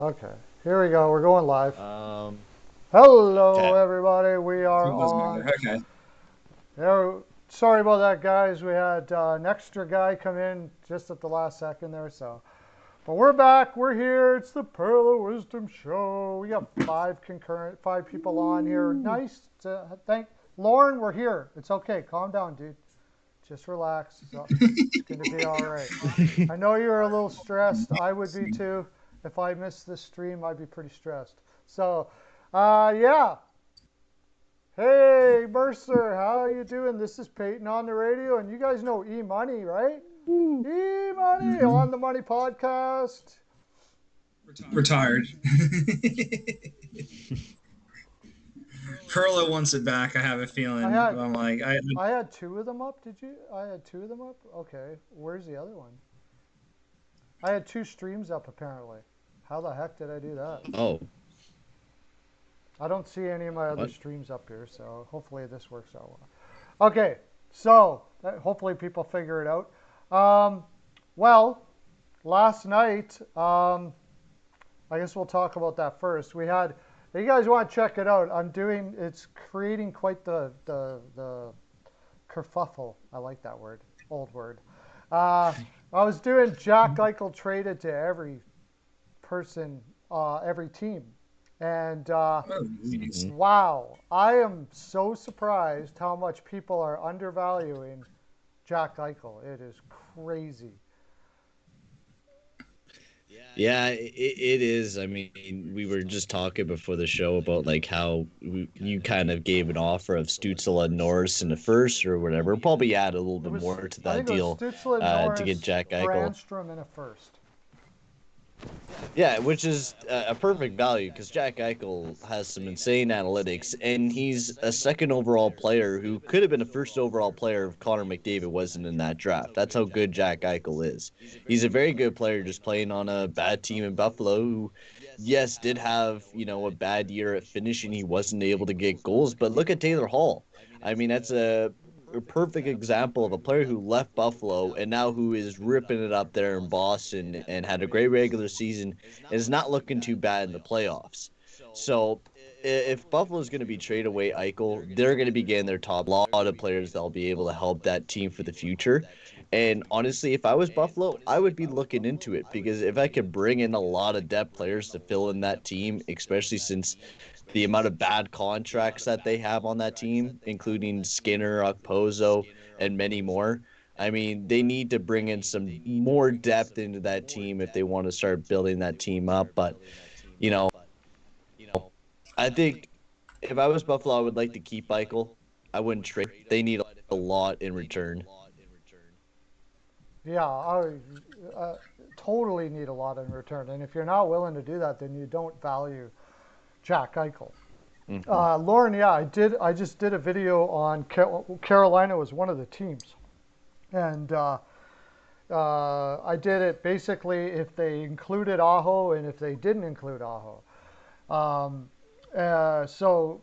Okay, here we go. We're going live. Um, Hello, okay. everybody. We are It doesn't on. matter. Okay. There, sorry about that, guys. We had an extra guy come in just at the last second there. But we're back. We're here. It's the Pearlo Wisdom Show. We got five people on here. Nice. Thank Lauren. We're here. It's okay. Calm down, dude. Just relax. It's going to be all right. I know you're a little stressed. I would be too. If I missed this stream, I'd be pretty stressed. Yeah. Hey, Mercer, how you doing? This is Payton on the radio, and you guys know E Money, right? E Money hmm on the Money podcast. Retired. Pearlo wants it back. I have a I feeling. had I'm like, I had two of them up. Did you? I had two of them up. Okay, where's the other one? I had two streams up apparently. How the heck did I do that? Oh, I don't see any of my other what? streams up here, so hopefully this works out well. Okay, so hopefully people figure it out. Um, well, last night, I guess we'll talk about that first. If you guys want to check it out, it's creating quite the kerfuffle. I like that word, old word. Uh, I was doing Jack Eichel traded to every person, every team. And oh, geez. Hmm. wow, I am so surprised how much people are undervaluing Jack Eichel. It is crazy. Yeah, it is. I mean, we were just talking before the show about like how you kind of gave an offer of Stützle and Norris in the first or whatever. Probably add a little It bit was, more to I that think it was deal Stützle and to get Norris Jack for Eichel. Anstrom in a first. Yeah, which is a perfect value because Jack Eichel has some insane analytics, and he's a second overall player who could have been a first overall player if Connor McDavid wasn't in that draft. That's how good Jack Eichel is. He's a very good player just playing on a bad team in Buffalo who, yes, did have, a bad year at finishing. He wasn't able to get goals, but look at Taylor Hall. I mean, that's a perfect example of a player who left Buffalo and now who is ripping it up there in Boston and had a great regular season and is not looking too bad in the playoffs. So if Buffalo is going to be trade away Eichel, they're going to be getting their top lot of players that'll be able to help that team for the future. And honestly, if I was Buffalo, I would be looking into it because if I could bring in a lot of depth players to fill in that team, especially since the amount of bad contracts that they have on that team, including Skinner, Okposo, and many more. I mean, they need to bring in some more depth into that team if they want to start building that team up. But, you know, I think if I was Buffalo, I would like to keep Eichel. I wouldn't trade. They need a lot in return. Yeah, I totally need a lot in return. And if you're not willing to do that, then you don't value Jack Eichel. Hmm. Lauren, yeah, I did. I just did a video on Carolina was one of the teams, and I did it basically if they included Aho and if they didn't include Aho. Um, so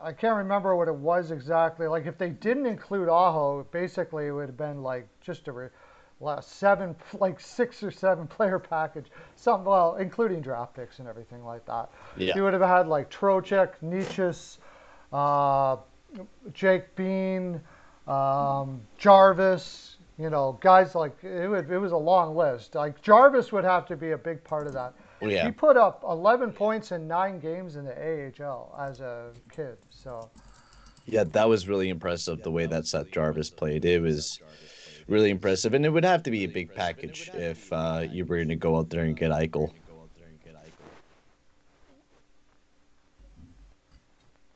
I can't remember what it was exactly. Like if they didn't include Aho, basically it would have been like just a seven, like 6 or 7 player package. Some well, including draft picks and everything like that. Yeah. You would have had like Trocheck, Nietzsche's, uh, Jake Bean, Jarvis. Guys like it was a long list. Like Jarvis would have to be a big part of that. Well, He yeah. put up 11 points in 9 games in the AHL as a kid. So Yeah, that was really impressive the way that Seth Jarvis played. It was really impressive. And it would have to be a big package if you were going to go out there and get Eichel.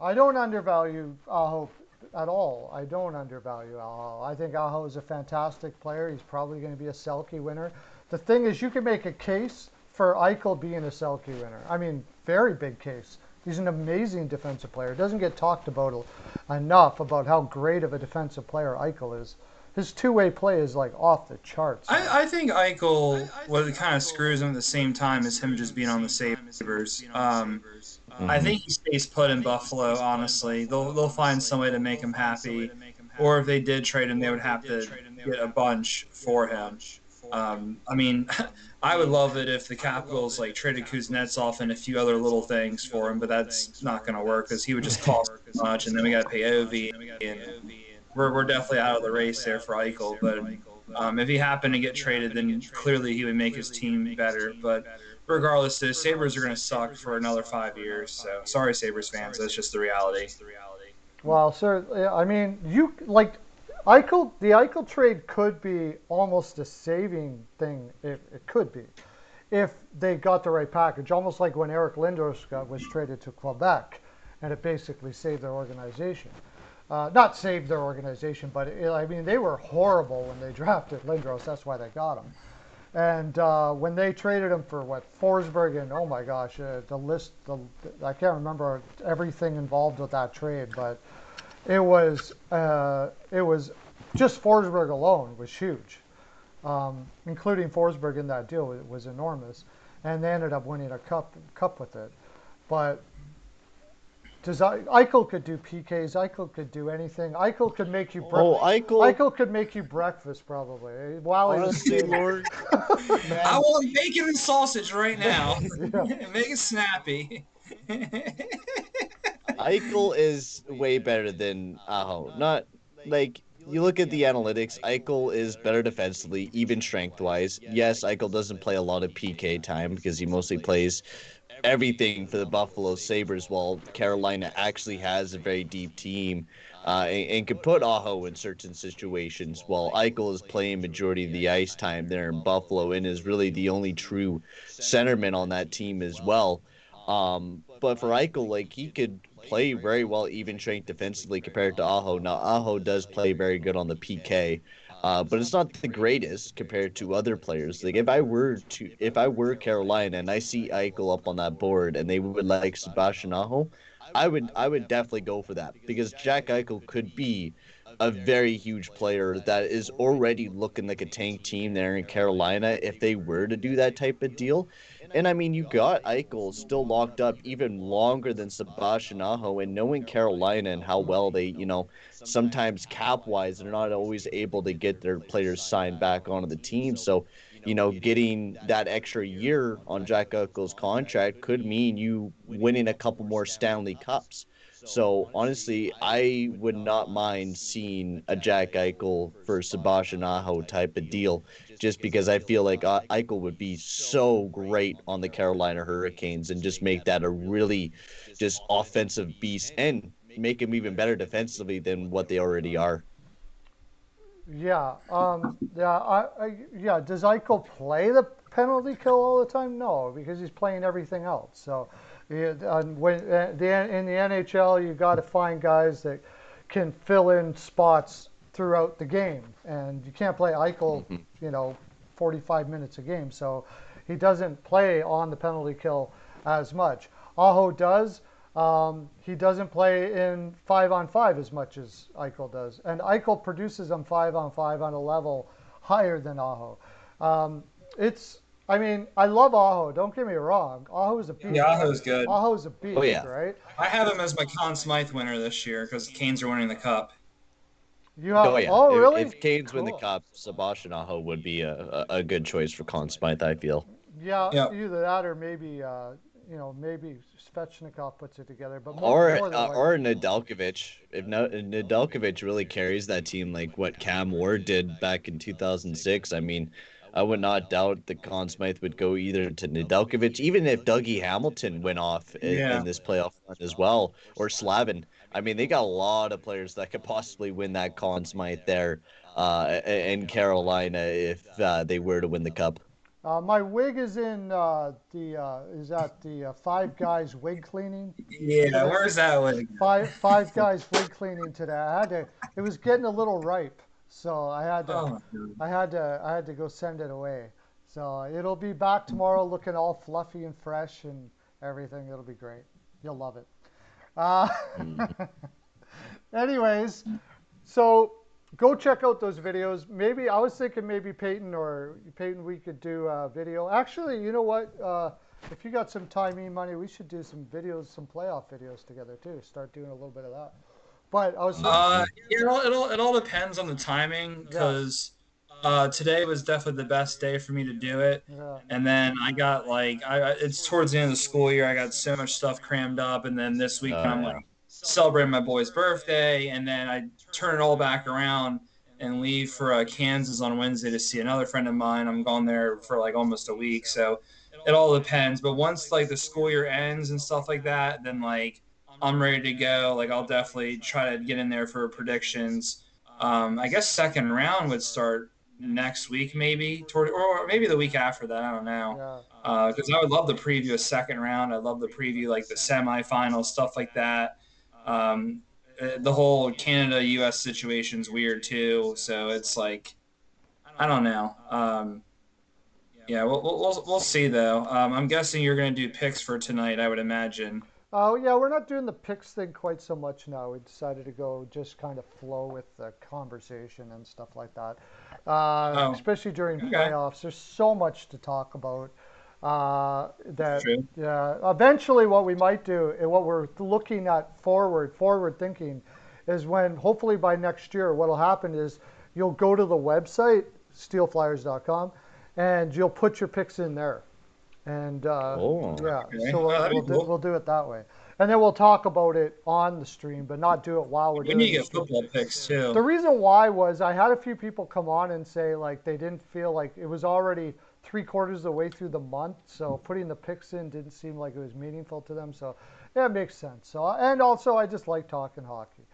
I don't undervalue Aho at all. I don't undervalue Aho. I think Aho is a fantastic player. He's probably going to be a Selke winner. The thing is, you can make a case for Eichel being a Selke winner. I mean, very big case. He's an amazing defensive player. It doesn't get talked about enough about how great of a defensive player Eichel is. His two-way play is like off the charts. I think Eichel, what kind of screws him at the same time is him just being on the Sabres. I Hmm. think he stays put in Buffalo, honestly. They'll find some way to make him happy. Or if they did trade him, they would have to get a bunch for him. I mean, I would love it if the Capitals like traded Kuznetsov and a few other little things for him, but that's not going to work because he would just cost too much, and then we got to pay Ovi, and we're definitely out of the race there for Eichel. But if he happened to get traded, then clearly he would make his team better. But regardless, the Sabres are going to suck for another 5 years. So sorry, Sabres fans, that's just the reality. Well, sir, I mean, you like Eichel. The Eichel trade could be almost a saving thing. If it could be, if they got the right package, almost like when Eric Lindros was traded to Quebec, and it basically saved their organization. Not saved their organization, but I mean, they were horrible when they drafted Lindros. That's why they got him. And when they traded him for what Forsberg and oh my gosh, the list, I can't remember everything involved with that trade, but it was just Forsberg alone was huge, including Forsberg in that deal. It was enormous, and they ended up winning a cup with it. But Eichel could do PKs. Eichel could do anything. Eichel could make you. Eichel could make you breakfast probably. While honestly, Lord, I want bacon and sausage right now. Yeah. Make it snappy. Eichel is way better than Aho. Not like you look at the analytics. Eichel is better defensively, even strength-wise. Yes, Eichel doesn't play a lot of PK time because he mostly plays everything for the Buffalo Sabres, while Carolina actually has a very deep team and can put Aho in certain situations, while Eichel is playing majority of the ice time there in Buffalo and is really the only true centerman on that team as well. But for Eichel, like, he could play very well even strength defensively compared to Aho. Now, Aho does play very good on the PK. But it's not the greatest compared to other players. Like if I were Carolina and I see Eichel up on that board and they would like Sebastian Aho, I would definitely go for that because Jack Eichel could be a very huge player that is already looking like a tank team there in Carolina if they were to do that type of deal. And I mean, you got Eichel still locked up even longer than Sebastian Aho, and knowing Carolina and how well they, sometimes cap-wise, they're not always able to get their players signed back onto the team. So, getting that extra year on Jack Eichel's contract could mean you winning a couple more Stanley Cups. So honestly, I would not mind seeing a Jack Eichel for Sebastian Aho type of deal, just because I feel like Eichel would be so great on the Carolina Hurricanes and just make that a really just offensive beast and make him even better defensively than what they already are. Yeah. Yeah. Does Eichel play the penalty kill all the time? No, because he's playing everything else. So, in the NHL, you got to find guys that can fill in spots throughout the game, and you can't play Eichel, 45 minutes a game. So, he doesn't play on the penalty kill as much. Aho does. He doesn't play in 5-on-5 as much as Eichel does. And Eichel produces them 5-on-5 on a level higher than Aho. I love Aho. Don't get me wrong. Aho's a beast. Yeah, Aho's good. Aho's a beast, right? I have him as my Conn Smythe winner this year because the Canes are winning the Cup. Oh, really? If Canes win the Cup, Sebastian Aho would be a good choice for Conn Smythe, I feel. Yeah, either that or maybe maybe Svechnikov puts it together, but or Nedeljkovic. If Nedeljkovic really carries that team like what Cam Ward did back in 2006, I mean, I would not doubt that Conn Smythe would go either to Nedeljkovic, even if Dougie Hamilton went off in this playoff run as well, or Slavin. I mean, they got a lot of players that could possibly win that Conn Smythe there in Carolina if they were to win the Cup. My wig is in the Five Guys wig cleaning. Yeah, where's that wig? Five Guys wig cleaning today. It was getting a little ripe, so I had to go send it away. So it'll be back tomorrow, looking all fluffy and fresh and everything. It'll be great. You'll love it. Anyways, so. Go check out those videos. Maybe I was thinking Payton, we could do a video. Actually, you know what? If you got some time, money, we should do some videos, some playoff videos together too. Start doing a little bit of that. But I was. It all depends on the timing because Today was definitely the best day for me to do it. Yeah. And then I got like, it's towards the end of the school year. I got so much stuff crammed up. And then this weekend, I'm Yeah. like celebrating my boy's birthday. And then I turn it all back around and leave for Kansas on Wednesday to see another friend of mine. I'm going there for like almost a week. So it all depends. But once like the school year ends and stuff like that, then like I'm ready to go. Like I'll definitely try to get in there for predictions. I guess second round would start next week, maybe or maybe the week after that. I don't know. Yeah. Because I would love to preview a second round. I'd love to preview like the semifinals, stuff like that. Um, the whole Canada U.S. situation's weird too. So it's like I don't know. Yeah, we'll see though. I'm guessing you're going to do picks for tonight. I would imagine. Oh, yeah, we're not doing the picks thing quite so much now. We decided to go just kind of flow with the conversation and stuff like that. Oh, Especially during okay, playoffs, there's so much to talk about. that's That true. Yeah, eventually what we might do and what we're looking at forward thinking is when hopefully by next year what'll happen is you'll go to the website steelflyers.com and you'll put your picks in there. And Oh. yeah, Okay, so oh, that'd be cool. we'll do it that way, and then we'll talk about it on the stream, but not do it while we're We need doing to the get stream. football picks The too. reason why was I had a few people come on and say like they didn't feel like it was already three-quarters of the way through the month, so putting the picks in didn't seem like it was meaningful to them. So yeah, it makes sense. So and also I just like talking hockey.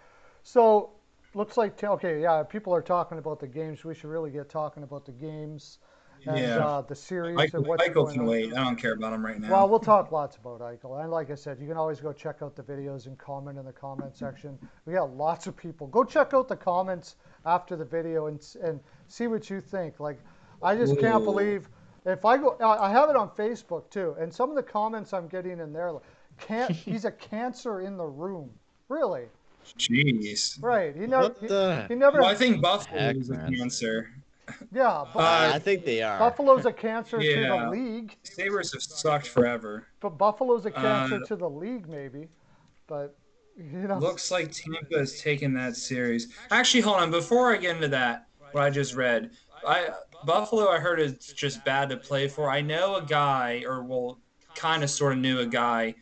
So looks like okay, yeah, people are talking about the games. We should really get talking about the games and Yeah, the series and Michael, what's Michael going can on. wait. I don't care about him right Well, now. we'll talk lots about Eichel. And like I said, you can always go check out the videos and comment in the comment section. We got lots of people. Go check out the comments after the video and see what you think. Like, I just can't Ooh, believe if I go. I have it on Facebook too, and some of the comments I'm getting in there, like, can't he's a cancer in the room. Really? jeez. Right? What the He Well, never. I think Buffalo heck, is a man? cancer. Yeah, Uh, I think they are. Buffalo's a cancer to the yeah, league, Sabres have sucked forever. but Buffalo's a Uh, cancer to the league maybe. But you know. looks like Tampa has taken that series. Actually, hold on. Before I get into that, what I just read, I Buffalo, I heard is just bad to play for. I know a guy, or well, kind of sort of knew a guy.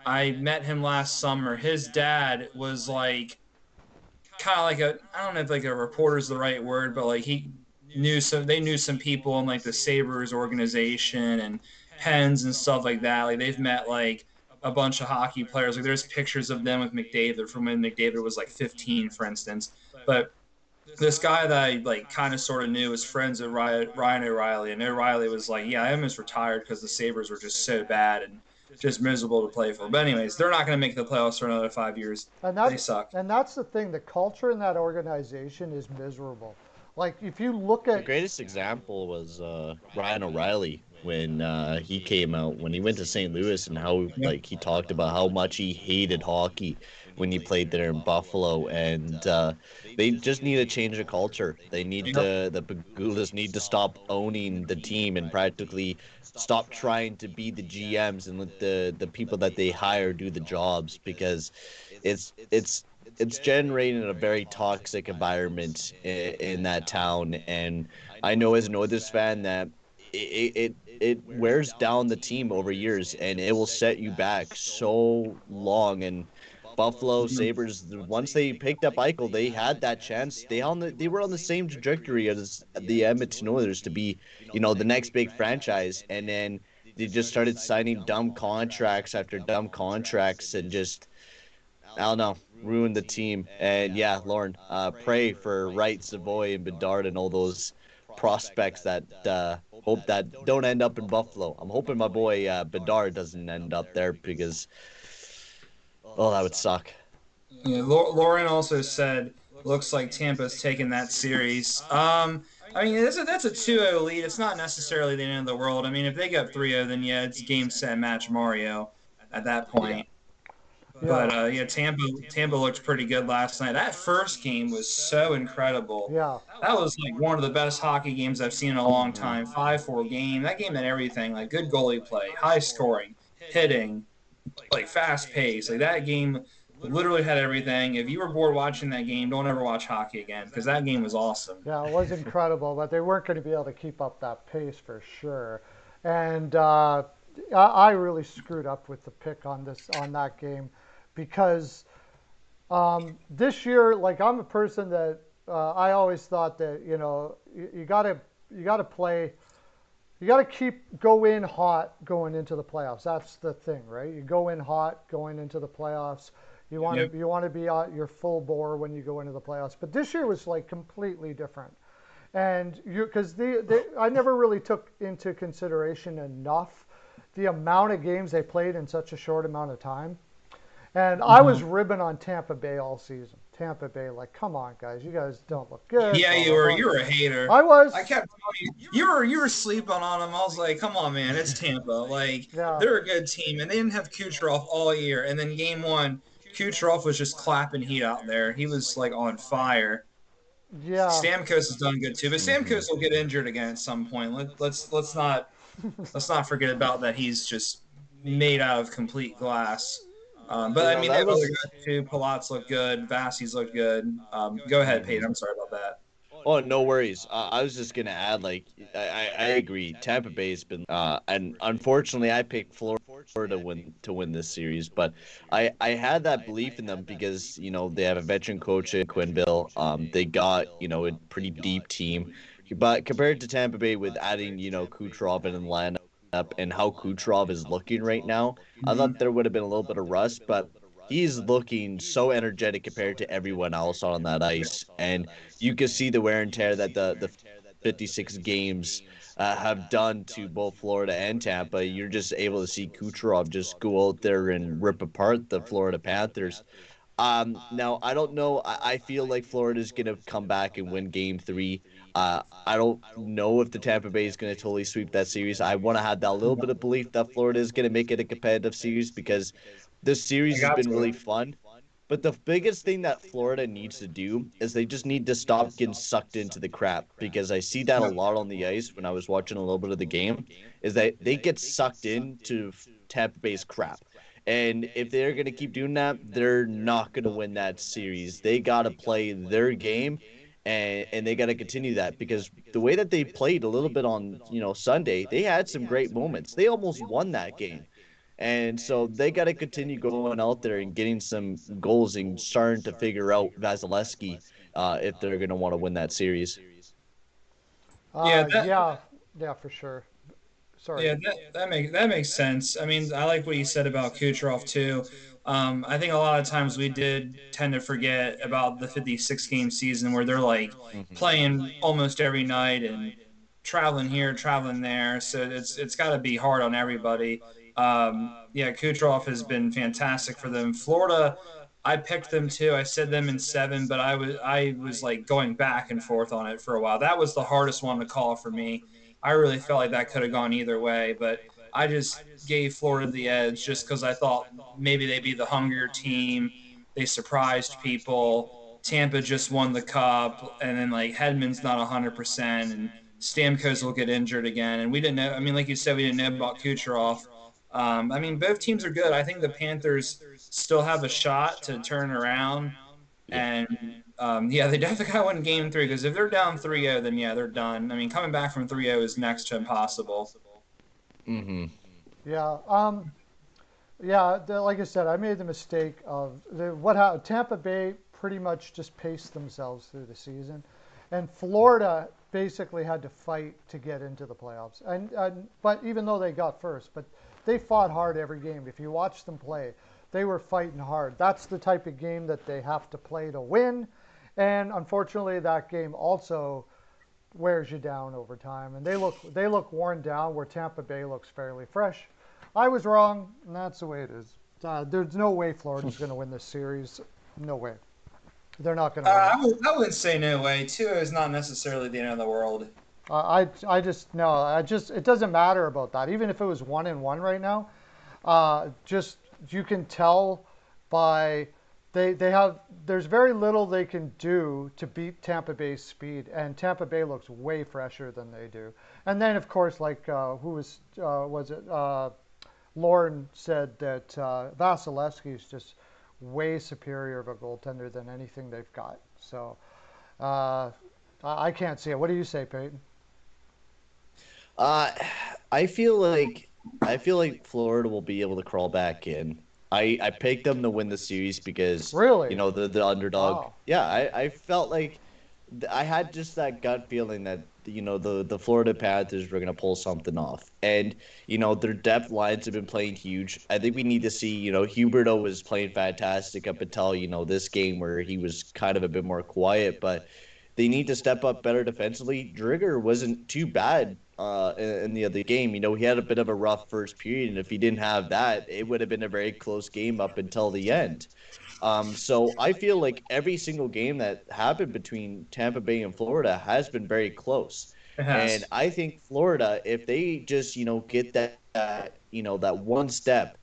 I met him last summer. His dad was like kind of like a I don't know if like a reporter is the right word, but like they knew some people in like the Sabres organization and Pens and stuff like that. Like they've met like a bunch of hockey players. Like there's pictures of them with McDavid from when McDavid was like 15, for instance. But this guy that I like kind of sort of knew was friends with Ryan O'Reilly, and O'Reilly was like, "Yeah, I almost retired because the Sabres were just so bad and just miserable to play for." But anyways, they're not going to make the playoffs for another 5 years. And They that's suck. and that's the thing. The culture in that organization is miserable. Like if you look The at greatest example was Ryan O'Reilly when he came out when he went to St. Louis and how Yep. like he talked about how much he hated hockey when he played there in Buffalo, and they just need to change the culture. They need Yep. to the Pagulas need to stop owning the team and practically stop trying to be the GMs and let the people that they hire do the jobs, because it's it's it's generating a very toxic environment in that town. And I know as an Oilers fan that it wears down the team over years, and it will set you back so long. And Buffalo Sabres, once they picked up Eichel, they had that chance. They were on the same trajectory as the Edmonton Oilers to be, the next big franchise, and then they just started signing dumb contracts after dumb contracts and just I don't know, ruined the team. And yeah, Lauren, pray for Wright, Savoy, and Bedard and all those prospects that hope that don't end up in Buffalo. I'm hoping my boy Bedard doesn't end up there because, oh, that would suck. Yeah, Lauren also said looks like Tampa's taking that series. I mean that's a 2-0 lead. It's not necessarily the end of the world. I mean, if they get 3-0, then yeah, it's game set match Mario at that Yeah. point. yeah, But yeah, Tampa looked pretty good last night. That first game was so incredible. yeah, That was like one of the best hockey games I've seen in a long Hmm. time. 5-4 game. That game had everything, like good goalie play, high scoring, hitting, like fast pace. Like that game literally had everything. If you were bored watching that game, don't ever watch hockey again because that game was awesome. Yeah, it was incredible, but they weren't going to be able to keep up that pace for sure. And I really screwed up with the pick on that game because this year, like I'm a person that I always thought that you gotta play. You got to go in hot going into the playoffs. That's the thing, right? You go in hot going into the playoffs. Yep. You want to be at your full bore when you go into the playoffs. But this year was like completely different, and because I never really took into consideration enough the amount of games they played in such a short amount of time. And I was ribbing on Tampa Bay all season. Tampa Bay, like, come on, guys, you guys don't look good. Yeah, blah, you blah, were. blah. You were a hater. I was. I kept telling you were sleeping on them. I was like, come on, man, it's Tampa. Like Yeah. they're a good team, and they didn't have Kucherov all year. And then game one, Kucherov was just clapping heat out there. He was like on fire. Yeah. Stamkos has done good too, but Stamkos will get injured again at some point. Let's not forget about that. He's just made out of complete glass. But I mean, they that have other was. guys too. Pilots look good. Vassi's look good. Go ahead, Peyton. I'm sorry about that. Oh, no worries. I was just gonna add, like, I agree. Tampa Bay's been, and unfortunately, I picked Florida to win this series, but I had that belief in them because they have a veteran coach in Quinville. They got a pretty deep team, but compared to Tampa Bay with adding Kucherov in the lineup and how Kucherov is looking right now, I Mhm. thought there would have been a little bit of rust, but he's looking so energetic compared to everyone else on that ice, and you can see the wear and tear that the 56 games have done to both Florida and Tampa. You're just able to see Kucherov just go out there and rip apart the Florida Panthers. Now I don't know. I feel like Florida's gonna come back and win Game 3. I don't know if the Tampa Bay is gonna totally sweep that series. I want to have that little bit of belief that Florida is gonna make it a competitive series because this I series has got been to. really fun. But the biggest thing that Florida needs to do is they just need to stop getting sucked into the crap because I see that a lot on the ice when I was watching a little bit of the game is that they get sucked into Tampa Bay's crap. And if they're going to keep doing that, they're not going to win that series. They got to play their game and they got to continue that because the way that they played a little bit on, Sunday, they had some great moments. They almost won that game. And so they got to continue going out there and getting some goals and starting to figure out Vasilevsky if they're going to want to win that series. Yeah, that Yeah. Yeah, for sure. Sorry. Yeah, that makes sense. I mean, I like what you said about Kucherov too. I think a lot of times we did tend to forget about the 56 game season where they're like Hmm. playing almost every night and traveling here, traveling there. So it's got to be hard on everybody. Yeah, Kucherov has been fantastic for them. Florida, I picked them too. I said them in 7, but I was like going back and forth on it for a while. That was the hardest one to call for me. I really felt like that could have gone either way, but I just gave Florida the edge just because I thought maybe they'd be the hungrier team. They surprised people. Tampa just won the cup, and then like Hedman's not 100%, and Stamkos will get injured again. And we didn't know. I mean, like you said, we didn't know about Kucherov. I mean, both teams are good. I think the Panthers still have a shot to turn around. Yeah. And yeah, they definitely got to win game 3 because if they're down 3-0, then yeah, they're done. I mean, coming back from 3-0 is next to impossible. Hmm. Yeah. Yeah. Like I said, I made the mistake of what happened. Tampa Bay pretty much just paced themselves through the season, and Florida basically had to fight to get into the playoffs. And but even though they got first, but they fought hard every game. If you watch them play, they were fighting hard. That's the type of game that they have to play to win. And unfortunately, that game also wears you down over time, and they look worn down. Where Tampa Bay looks fairly fresh. I was wrong, and that's the way it is. There's no way Florida's going to win this series. No way. They're not going to win it. I wouldn't say no way. 2-0 is not necessarily the end of the world. I just no. It doesn't matter about that. Even if it was 1-1 right now, just you can tell by they have there's very little they can do to beat Tampa Bay's speed, and Tampa Bay looks way fresher than they do. And then of course, like who was it? Lauren said that Vasilevsky is just way superior of a goaltender than anything they've got. So uh, I can't see it. What do you say, Peyton? Uh, I feel like Florida will be able to crawl back in. I picked them to win the series because Really? the underdog. Wow. Yeah, I felt like I had just that gut feeling that the Florida Panthers were gonna pull something off, and their depth lines have been playing huge. I think we need to see Huberto was playing fantastic up until this game where he was kind of a bit more quiet, but they need to step up better defensively. Drigger wasn't too bad in the other game. He had a bit of a rough first period, and if he didn't have that, it would have been a very close game up until the end. So I feel like every single game that happened between Tampa Bay and Florida has been very close. It And has. I think Florida, if they just, get that one step,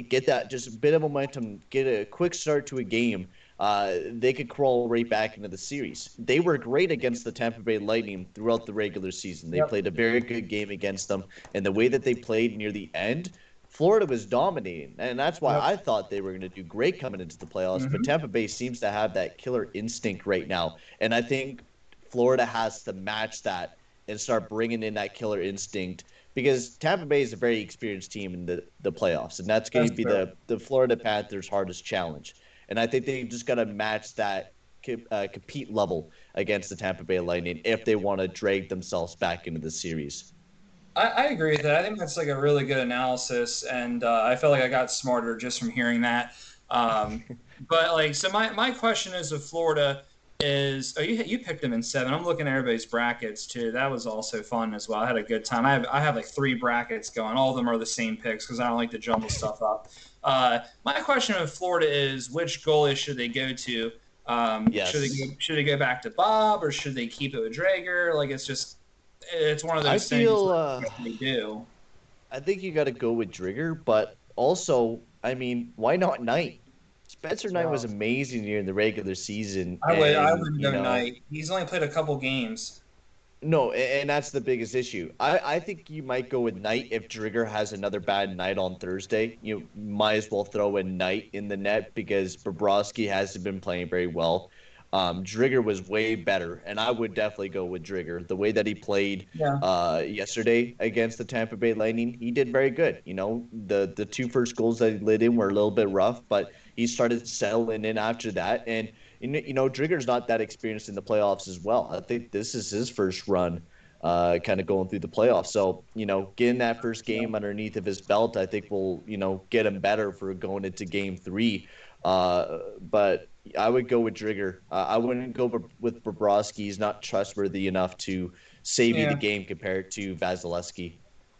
get that just a bit of momentum, get a quick start to a game, they could crawl right back into the series. They were great against the Tampa Bay Lightning throughout the regular season. They Yep. played a very good game against them, and the way that they played near the end, Florida was dominating, and that's why Yep. I thought they were going to do great coming into the playoffs. But Hmm. Tampa Bay seems to have that killer instinct right now, and I think Florida has to match that and start bringing in that killer instinct because Tampa Bay is a very experienced team in the playoffs, and that's going That's to be true. the Florida Panthers' hardest challenge. And I think they just got to match that compete level against the Tampa Bay Lightning if they want to drag themselves back into the series. I agree with that. I think that's like a really good analysis, and I felt like I got smarter just from hearing that. Um, but like, so my question is with Florida is, oh, you picked them in 7. I'm looking at everybody's brackets too. That was also fun as well. I had a good time. I have like 3 brackets going. All of them are the same picks because I don't like to jumble stuff up. My question with Florida is, which goalie should they go to? Yes, Should they go back to Bob or should they keep it with Drager? Like it's one of I those things feel. where they do. I think you got to go with Drigger, but also, I mean, why not Knight? Spencer Knight Yeah. was amazing during the regular season, I and wouldn't go Knight. He's only played a couple games. no, and that's the biggest issue. I think you might go with Knight if Drigger has another bad night on Thursday. You might as well throw in Knight in the net because Bobrovsky hasn't been playing very well. Drigger was way better, and I would definitely go with Drigger. The way that he played Yeah. yesterday against the Tampa Bay Lightning, he did very good. The two first goals that he lit in were a little bit rough, but he started settling in after that, and Drigger's not that experienced in the playoffs as well. I think this is his first run, kind of going through the playoffs. So, getting that first game underneath of his belt, I think will, get him better for going into game 3. But I would go with Drigger. I wouldn't go with Bobrovsky. He's not trustworthy enough to save you the Yeah. game compared to Vasilevsky.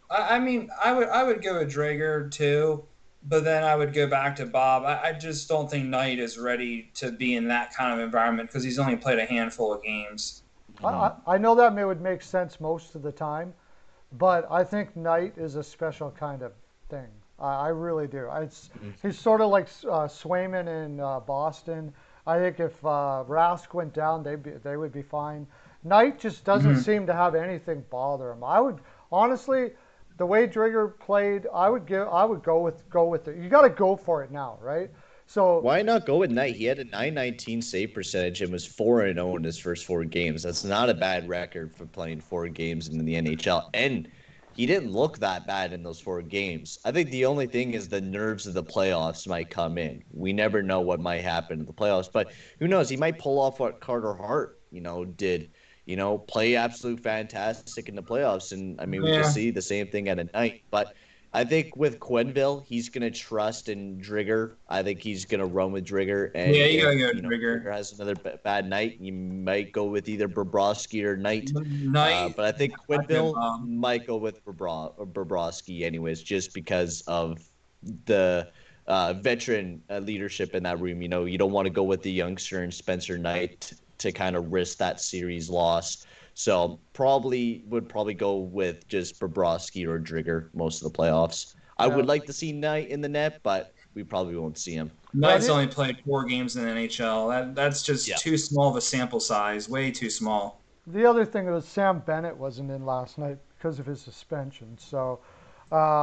I mean, I would go with Drager too, but then I would go back to Bob. I just don't think Knight is ready to be in that kind of environment because he's only played a handful of games. Mhm. I know that would make sense most of the time, but I think Knight is a special kind of thing. I really do. He's sort of like Swayman in Boston. I think if Rask went down, they would be fine. Knight just doesn't Hmm. seem to have anything bother him. I would honestly, the way Drigger played, I would go with it. You got to go for it now, right? So Why not go with Knight? He had a 919 save percentage and was 4-0 in his first 4 games. That's not a bad record for playing 4 games in the NHL. And he didn't look that bad in those 4 games. I think the only thing is the nerves of the playoffs might come in. We never know what might happen in the playoffs, but who knows? He might pull off what Carter Hart, did. Play absolute fantastic in the playoffs, and I mean we could Yeah. see the same thing at a night. But I think with Quenneville, he's going to trust in Drigger. I think he's going to run with Drigger. Yeah, And you if, gotta go Drigger Drager. has another bad night, you might go with either Bobrovsky or Knight. Knight, But I think I'd go Quenneville Bob. might go with Bobrovsky anyways, just because of the veteran leadership in that room. You don't want to go with the youngster and Spencer Knight to kind of risk that series loss. So probably go with just Bobrovsky or Drigger most of the playoffs. I yeah, would like to see Knight in the net, but we probably won't see him. yeah. Knight's only played 4 games in the NHL. That's just Yeah. too small of a sample size. Way too small. The other thing was Sam Bennett wasn't in last night because of his suspension. So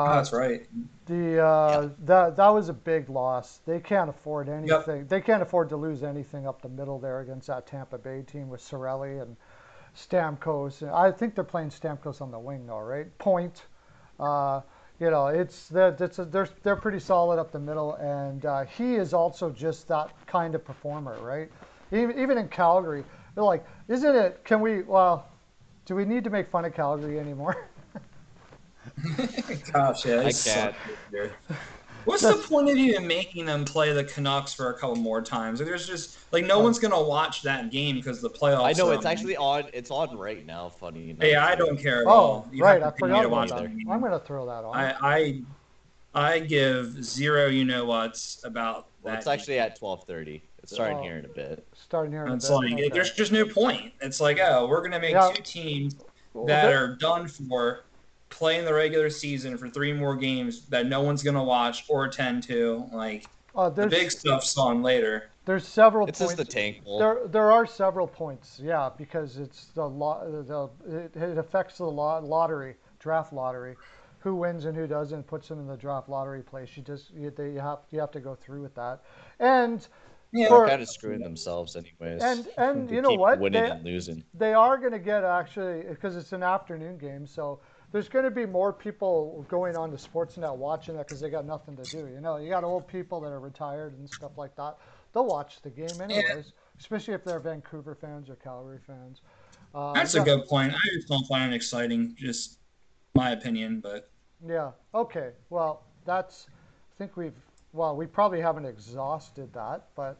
Oh, Uh, that's right. Yeah. that was a big loss. They can't afford Yep. anything. They can't afford to lose anything up the middle there against that Tampa Bay team with Sorelli and Stamkos. I think they're playing Stamkos on the wing though, right? Point. Uh, they're pretty solid up the middle, and he is also just that kind of performer, right? Even in Calgary, they're like, isn't it? Can we? Well, do we need to make fun of Calgary anymore? Gosh, yeah, they I suck can't. this year. What's the Just point of even making them play the Canucks for a couple more times? Like, there's just like no uh, one's gonna watch that game because the I playoffs know are it's on. actually on. It's on right now. Funny Hey, enough, I too. don't care at oh, all. You have right, to I pay me forgot to Me about watch that. the neither. I'm game. gonna throw that on. I give zero you know whats about Well, it's that game. actually at 12:30. It's starting Uh, here in a bit. Starting here in a It's bit. like Okay. there's just no point. It's like, oh, we're gonna make Yeah. two teams Well, that are done for playing the regular season for three more games that no one's gonna watch or attend to. Like the big there's stuff's on later. several It's just the points. tank bowl. There are several points. Yeah, because it's it affects the lottery, draft lottery, who wins and who doesn't, puts them in the draft lottery place. You have to go through with that, and Yeah. They're for kind of screwing themselves, anyways. and They you know keep what winning and losing. they are going to get actually because it's an afternoon game, so there's going to be more people going on to Sportsnet watching that because they got nothing to do. You know, you got old people that are retired and stuff like that. They'll watch the game Yeah, anyways, especially if they're Vancouver fans or Calgary fans. that's a Yeah, good point. I just don't find it exciting. Just my opinion, but yeah. Okay. Well, that's. I think we've. Well, we probably haven't exhausted that, but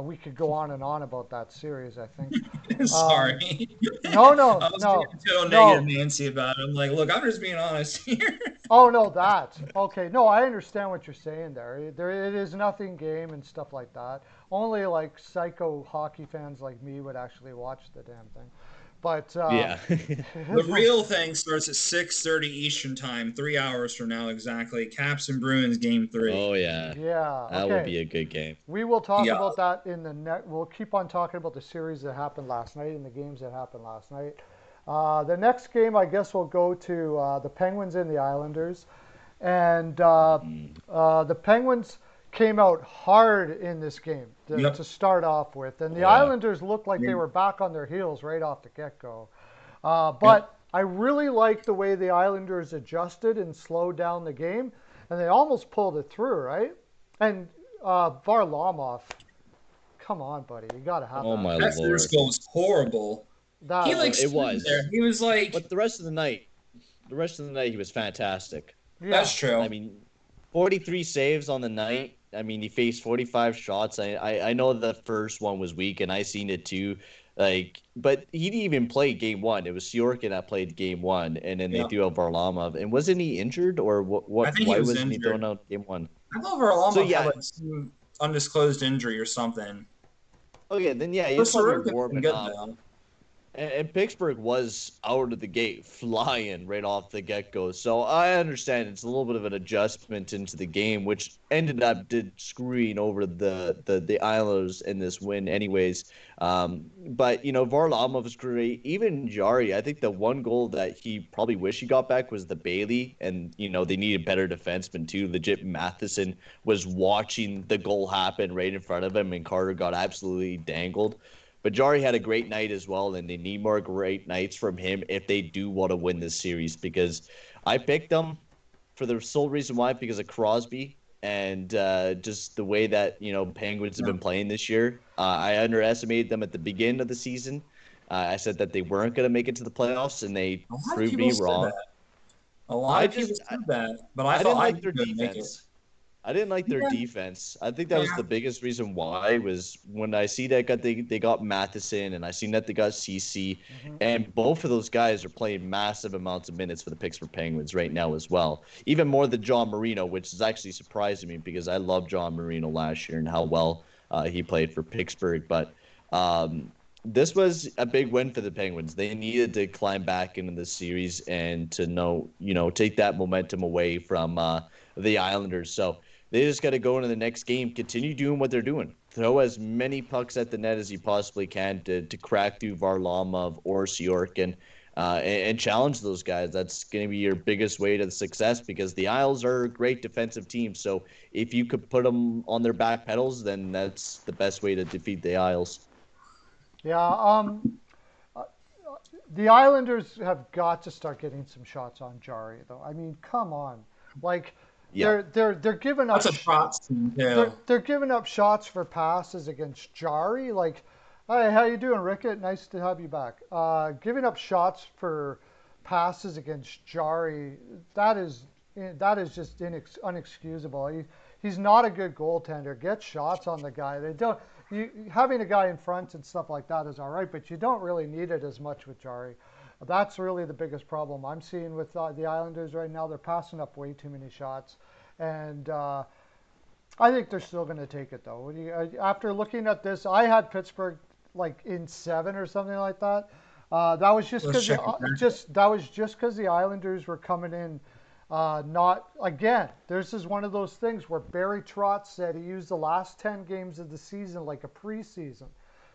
we could go on and on about that series. I think. Um, sorry. no, I no, was being no, total negative no. Nancy about it. I'm like, look, I'm just being honest here. Oh no, that. Okay, no, I understand what you're saying there. It is nothing game and stuff like that. Only like psycho hockey fans like me would actually watch the damn thing. But Yeah. The real thing starts at 6:30 Eastern time, 3 hours from now exactly. Caps and Bruins game three. Oh, yeah. yeah, That will okay. be a good game. We will talk Yeah. about that in the net. We'll keep on talking about the series that happened last night and the games that happened last night. The next game, I guess, we'll go to the Penguins and the Islanders. And Mm. the Penguins came out hard in this game to Yep. start off with. And the Oh, yeah. Islanders looked like they Yep. were back on their heels right off the get go. Yep. But I really liked the way the Islanders adjusted and slowed down the game. And they almost pulled it through, right? And Varlamov, come on, buddy. You got to have Oh, that. my That first Lord. goal was horrible. He That, like It stood there. was. He was like, But the rest of the night, he was fantastic. yeah. that's true. I mean, 43 saves on the night. I mean, he faced 45 shots. I know the first one was weak, and I seen it too. Like, but he didn't even play game one. It was Sorokin that played game one, and then they Yeah. threw out Varlamov. And wasn't he injured, or what? I think he Why was wasn't he thrown injured. out game one? I thought So Varlamov had yeah, like some undisclosed injury or something. okay, then yeah, But he's probably Sorokin's been warming good up. though. And Pittsburgh was out of the gate flying right off the get-go. So I understand it's a little bit of an adjustment into the game, which ended up screwing over the Islanders in this win anyways. But, Varlamov was great. Even Jari, I think the one goal that he probably wished he got back was the Bailey. And, they needed better defensemen too. Legit Matheson was watching the goal happen right in front of him, and Carter got absolutely dangled. But Jari had a great night as well, and they need more great nights from him if they do want to win this series. Because I picked them for the sole reason why, because of Crosby and just the way that Penguins have been playing this year. I underestimated them at the beginning of the season. I said that they weren't going to make it to the playoffs, and they A lot of proved people me said wrong. that. A lot of people said that, but I I thought didn't I like their could make it. defense. I didn't like their Yeah, defense. I think that was yeah. the biggest reason why was when I see that they got Matheson, and I seen that they got CC, Hmm. and both of those guys are playing massive amounts of minutes for the Pittsburgh Penguins right now as well. Even more than John Marino, which is actually surprising me because I loved John Marino last year and how well he played for Pittsburgh. But this was a big win for the Penguins. They needed to climb back into the series and to take that momentum away from the Islanders. So they just got to go into the next game, continue doing what they're doing. Throw as many pucks at the net as you possibly can to crack through Varlamov or Sorokin. and challenge those guys. That's going to be your biggest way to success because the Isles are a great defensive team. So if you could put them on their back pedals, then that's the best way to defeat the Isles. Yeah. The Islanders have got to start getting some shots on Jari, though. I mean, come on, like Yeah. they're giving up. That's a Trotz team too. They're giving up shots for passes against Jari. Like, hey, how you doing, Rickett? Nice to have you back. Giving up shots for passes against Jari, that is just unexcusable. He's not a good goaltender. Get shots on the guy. They don't. Having a guy in front and stuff like that is all right, but you don't really need it as much with Jari. That's really the biggest problem I'm seeing with the Islanders right now. They're passing up way too many shots, and I think they're still going to take it though. After looking at this, I had Pittsburgh like in 7 or something like that. That was just because the Islanders were coming in. Not again. This is one of those things where Barry Trotz said he used the last 10 games of the season like a preseason.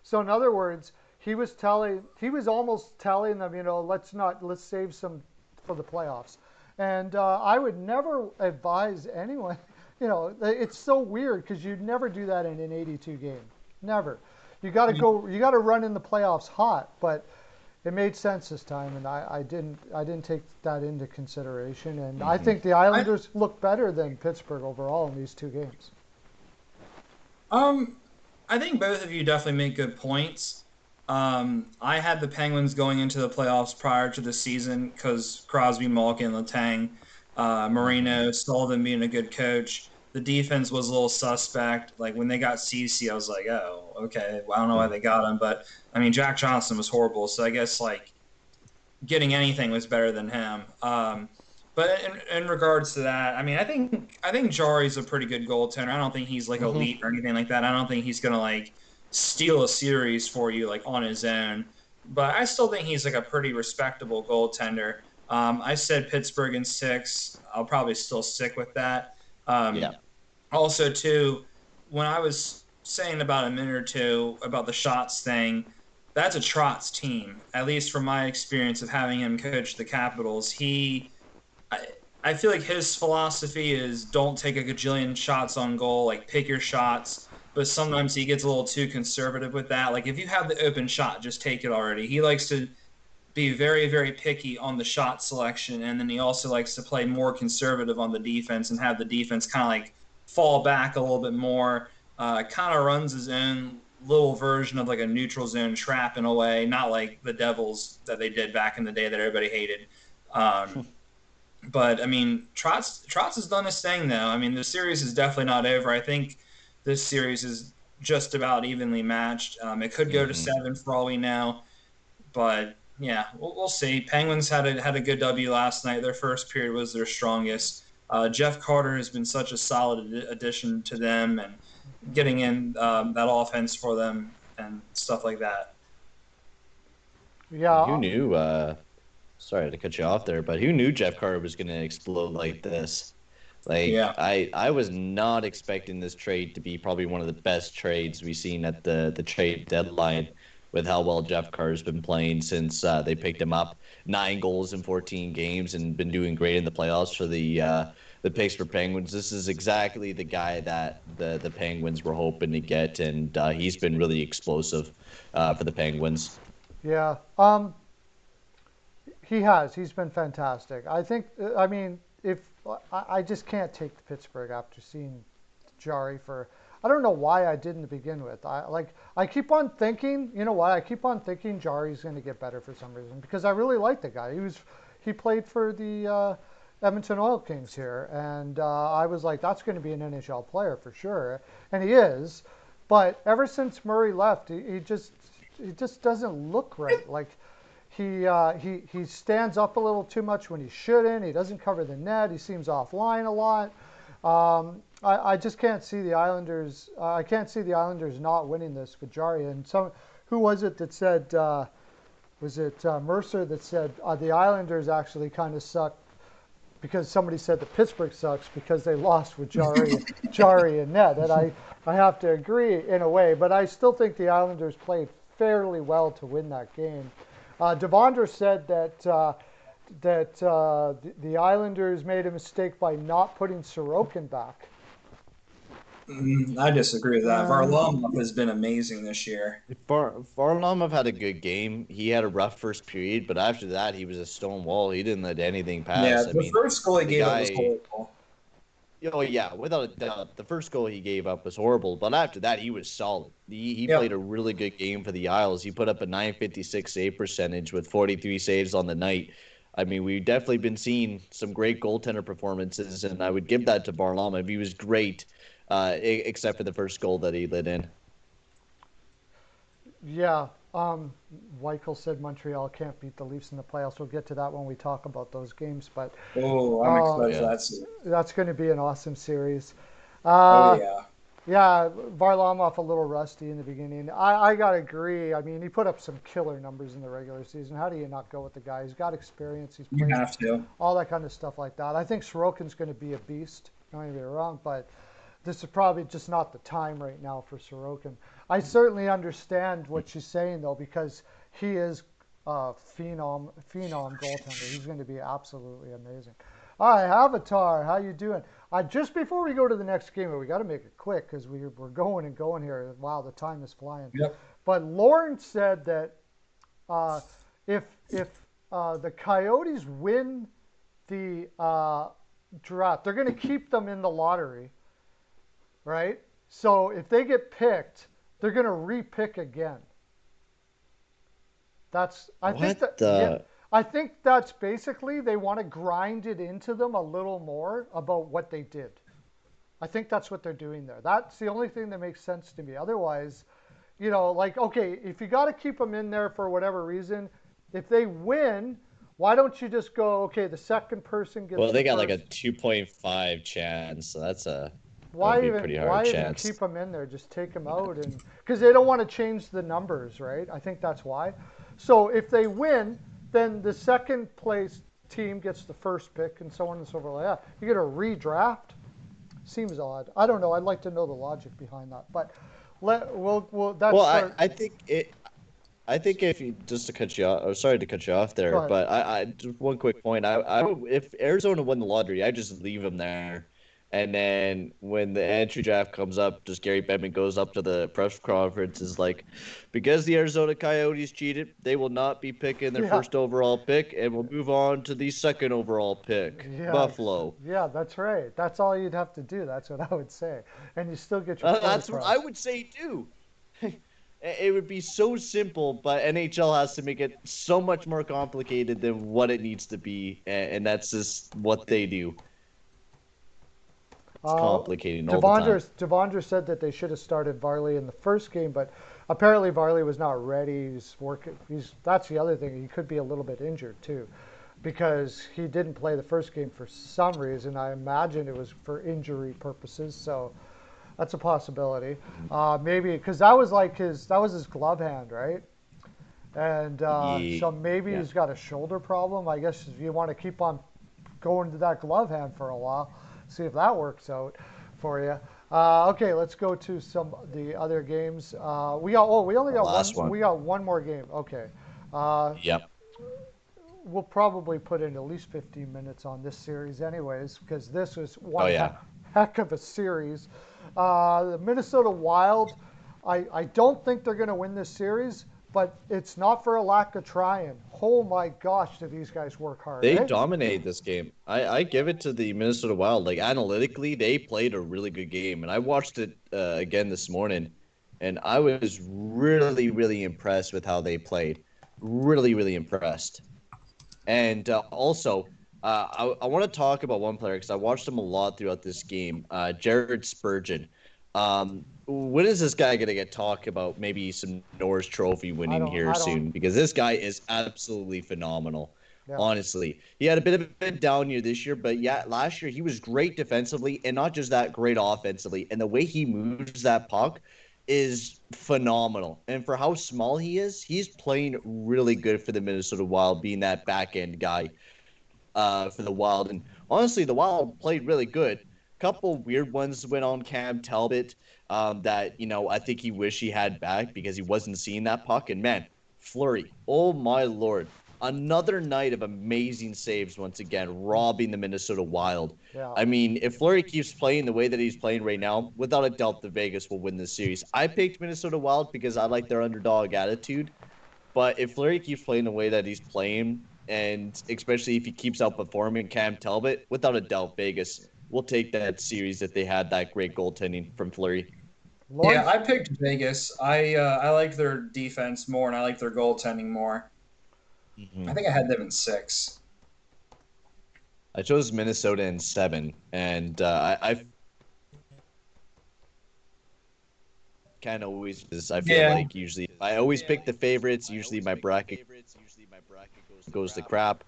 So in other words, he was almost telling them, let's save some for the playoffs. And I would never advise anyone. It's so weird because you'd never do that in an 82 game. Never. You got to run in the playoffs hot, but it made sense this time, and I didn't take that into consideration. And I think the Islanders look better than Pittsburgh overall in these 2 games. I think both of you definitely make good points. I had the Penguins going into the playoffs prior to the season because Crosby, Malkin, Letang, Marino, Sullivan being a good coach. The defense was a little suspect. Like when they got Ceci, I was like, oh, okay. Well, I don't know why they got him, but I mean, Jack Johnson was horrible. So I guess like getting anything was better than him. But in regards to that, I mean, I think Jari's a pretty good goaltender. I don't think he's like elite or anything like that. I don't think he's gonna like steal a series for you like on his own. But I still think he's like a pretty respectable goaltender. I said Pittsburgh in 6. I'll probably still stick with that. Also, too, when I was saying about a minute or two about the shots thing, that's a Trotz team. At least from my experience of having him coach the Capitals, I feel like his philosophy is don't take a gajillion shots on goal, like pick your shots. But sometimes he gets a little too conservative with that. Like if you have the open shot, just take it already. He likes to be very, very picky on the shot selection, and then he also likes to play more conservative on the defense and have the defense kind of like fall back a little bit more. Kind of runs his own little version of like a neutral zone trap in a way, not like the Devils that they did back in the day that everybody hated. But I mean, Trotz has done his thing though. I mean, the series is definitely not over. I think this series is just about evenly matched. It could go to 7 for all we know, but yeah, we'll see. Penguins had a good W last night. Their first period was their strongest. Jeff Carter has been such a solid addition to them and getting in that offense for them and stuff like that. Yeah. Who knew? Sorry to cut you off there, but who knew Jeff Carter was going to explode like this? Like, yeah. I was not expecting this trade to be probably one of the best trades we've seen at the trade deadline, with how well Jeff Carter's been playing since they picked him up. 9 goals in 14 games and been doing great in the playoffs for the Pittsburgh Penguins. This is exactly the guy that the Penguins were hoping to get, and he's been really explosive for the Penguins. Yeah, he has. He's been fantastic. I think. I mean, if I just can't take Pittsburgh after seeing Jari for. I don't know why I didn't to begin with. I keep on thinking, you know what? I keep on thinking Jari's going to get better for some reason because I really like the guy. He played for the Edmonton Oil Kings here, and I was like, that's going to be an NHL player for sure, and he is. But ever since Murray left, he just doesn't look right. Like he stands up a little too much when he shouldn't. He doesn't cover the net. He seems offline a lot. I just can't see the Islanders. I can't see the Islanders not winning this with Jari. And who was it that said? Was it Mercer that said the Islanders actually kind of suck because somebody said that Pittsburgh sucks because they lost with Jari and net. And I have to agree in a way, but I still think the Islanders played fairly well to win that game. Devondre said that the Islanders made a mistake by not putting Sorokin back. I disagree with that. Uh, Varlamov has been amazing this year. Varlamov had a good game. He had a rough first period, but after that, he was a stone wall. He didn't let anything Yeah, pass. I the mean, first goal he the gave up was guy. horrible. Oh yeah, without a doubt, the first goal he gave up was horrible. But after that, he was solid. He Yep. played a really good game for the Isles. He put up a 956 save percentage with 43 saves on the night. I mean, we've definitely been seeing some great goaltender performances, and I would give that to Varlamov. He was great, except for the first goal that he let in. yeah. Weichel said Montreal can't beat the Leafs in the playoffs. We'll get to that when we talk about those games, but Oh, I'm uh, excited for Yeah. that season. that's going to be an awesome series. Oh Uh, yeah. yeah, Varlamov a little rusty in the beginning. I got to agree. I mean, he put up some killer numbers in the regular season. How do you not go with the guy? He's got experience. He's You played have to. all that kind of stuff like that. I think Sorokin's going to be a beast. Don't get me wrong, but this is probably just not the time right now for Sorokin. I certainly understand what she's saying though, because he is a phenom goaltender. He's going to be absolutely amazing. All right, Avatar, how you doing? Just before we go to the next game, we got to make it quick because we're going and going here. Wow, the time is flying. Yep. But Lauren said that uh, if the Coyotes win the draft, they're going to keep them in the lottery, right? So if they get picked, they're going to re-pick again. What Yeah, the? I think that's basically they want to grind it into them a little more about what they did. I think that's what they're doing there. That's the only thing that makes sense to me. Otherwise, like, okay, if you got to keep them in there for whatever reason, if they win, why don't you just go, okay, the second person gets Well, the they got first. like a 2.5 chance, so that Why would be a even pretty why hard even chance. keep them in there? Just take them out, and because they don't want to change the numbers, right? I think that's why. So if they win, then the second place team gets the first pick, and so on and so forth like that. You get a redraft. Seems odd. I don't know. I'd like to know the logic behind that, but that's Well, start. I think it. I think if you just to cut you off, or sorry to cut you off Go there, ahead. but I just one quick point. If Arizona won the lottery, I just leave them there, and then when the entry draft comes up, just Gary Bettman goes up to the press conference is like, because the Arizona Coyotes cheated, they will not be picking their Yeah. first overall pick, and will move on to the second overall pick, Yeah, Buffalo. yeah, that's right. That's all you'd have to do. That's what I would say, and you still get your point That's what I across. would say too. It would be so simple, but NHL has to make it so much more complicated than what it needs to be, and that's just what they do. It's Uh, complicating all the time. Devondre said that they should have started Varley in the first game, but apparently Varley was not ready. He's working. That's the other thing. He could be a little bit injured too, because he didn't play the first game for some reason. I imagine it was for injury purposes. So that's a possibility. Maybe because that was his glove hand, right? And so maybe Yeah. he's got a shoulder problem. I guess if you want to keep on going to that glove hand for a while, see if that works out for you. Okay, let's go to some the other games. We only The got last one. we got one more game. Okay, uh, Yep. we'll probably put in at least 15 minutes on this series, anyways, because this was Oh one yeah. heck of a series. The Minnesota Wild, I don't think they're going to win this series, but it's not for a lack of trying. Oh my gosh, do these guys work hard, They eh? dominated this game. I give it to the Minnesota Wild. Like analytically, they played a really good game, and I watched it again this morning, and I was really, really impressed with how they played. Really, really impressed. And also, I want to talk about one player because I watched him a lot throughout this game. Jared Spurgeon. When is this guy going to get talked about? Maybe some Norris Trophy winning here I don't, soon because this guy is absolutely phenomenal. yeah. Honestly, he had a bit of a down year this year, but yeah, last year he was great defensively and not just that, great offensively. And the way he moves that puck is phenomenal. And for how small he is, he's playing really good for the Minnesota Wild, being that back end guy for the Wild. And honestly, the Wild played really good. Couple weird ones went on Cam Talbot that I think he wished he had back because he wasn't seeing that puck. And man, Fleury. Oh my lord. Another night of amazing saves once again, robbing the Minnesota Wild. Yeah. I mean, if Fleury keeps playing the way that he's playing right now, without a doubt, the Vegas will win this series. I picked Minnesota Wild because I like their underdog attitude. But if Fleury keeps playing the way that he's playing, and especially if he keeps outperforming Cam Talbot, without a doubt, Vegas will take that series if they had that great goaltending from Fleury. Yeah, Lawrence? I picked Vegas. I like their defense more, and I like their goaltending more. I Mm-hmm. think I had them in 6. I chose Minnesota in 7, and I kind of always, I feel Yeah, like usually I always pick the favorites. Usually my bracket goes to crap,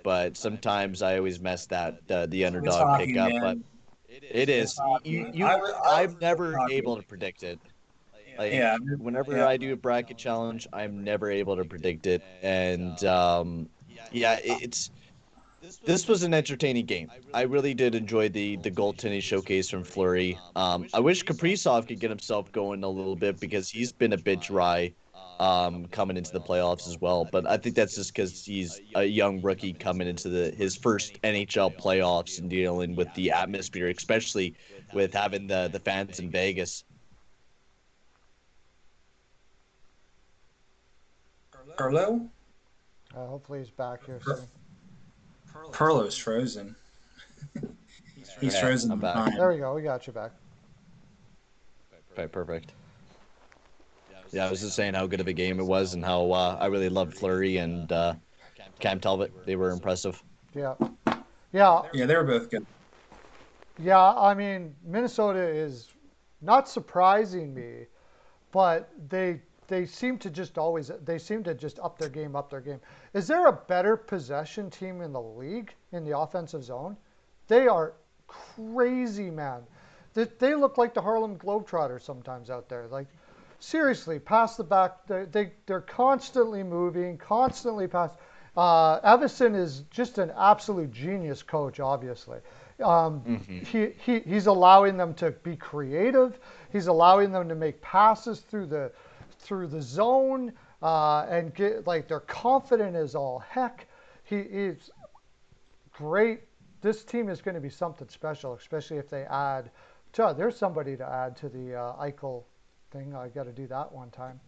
but sometimes I always mess the it's underdog pick hockey, up. But man. it It's is hockey. I'm never Hockey. able to predict it. Like Yeah, whenever yeah. I do a bracket challenge, I'm never able to predict it, and yeah, it's this was an entertaining game. I really did enjoy the goaltending showcase from Fleury. I wish Kaprizov could get himself going a little bit because he's been a bit dry coming into the playoffs as well. But I think that's just because he's a young rookie coming into his first NHL playoffs and dealing with the atmosphere, especially with having the fans in Vegas. Pearlo? Hopefully he's back here soon. Pearlo's frozen. He's Yeah, frozen I'm in back. time. There we go. We got you back. Okay, perfect. Yeah, I was just saying how good of a game it was and how I really loved Fleury and Cam Talbot. They were impressive. Yeah. Yeah. Yeah, they were both good. Yeah. I mean, Minnesota is not surprising me, but they seem to just always they seem to just up their game, up their game. Is there a better possession team in the league in the offensive zone? They are crazy, man. They look like the Harlem Globetrotters sometimes out there. Like seriously, pass the back. They're constantly moving, constantly pass. Evison is just an absolute genius coach, obviously. Hmm. He's allowing them to be creative. He's allowing them to make passes through the zone and get like they're confident as all heck. He's great. This team is going to be something special, especially if they add. There's somebody to add to the Eichel thing. I got to do that one time.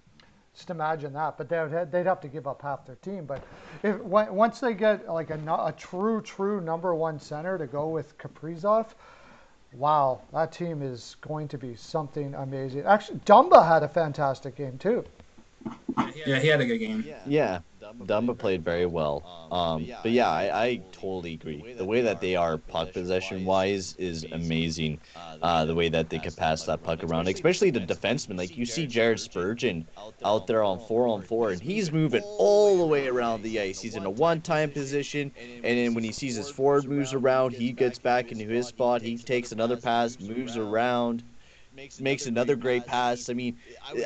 Just imagine that. But they'd have to give up half their team. But once they get like a true number one center to go with Kaprizov, wow, that team is going to be something amazing. Actually, Dumba had a fantastic game too. Yeah, he had a good game. Yeah, Dumba played very well. But yeah, I totally agree. The way that they are puck possession wise is amazing. The way that they could pass that puck around, especially the defenseman. Like you see Jared Spurgeon out there on 4-on-4, and he's moving all the way around the ice. He's in a one-time position, and then when he sees his forward moves around, he gets back into his spot. He takes another pass, moves around, makes another great pass. I mean,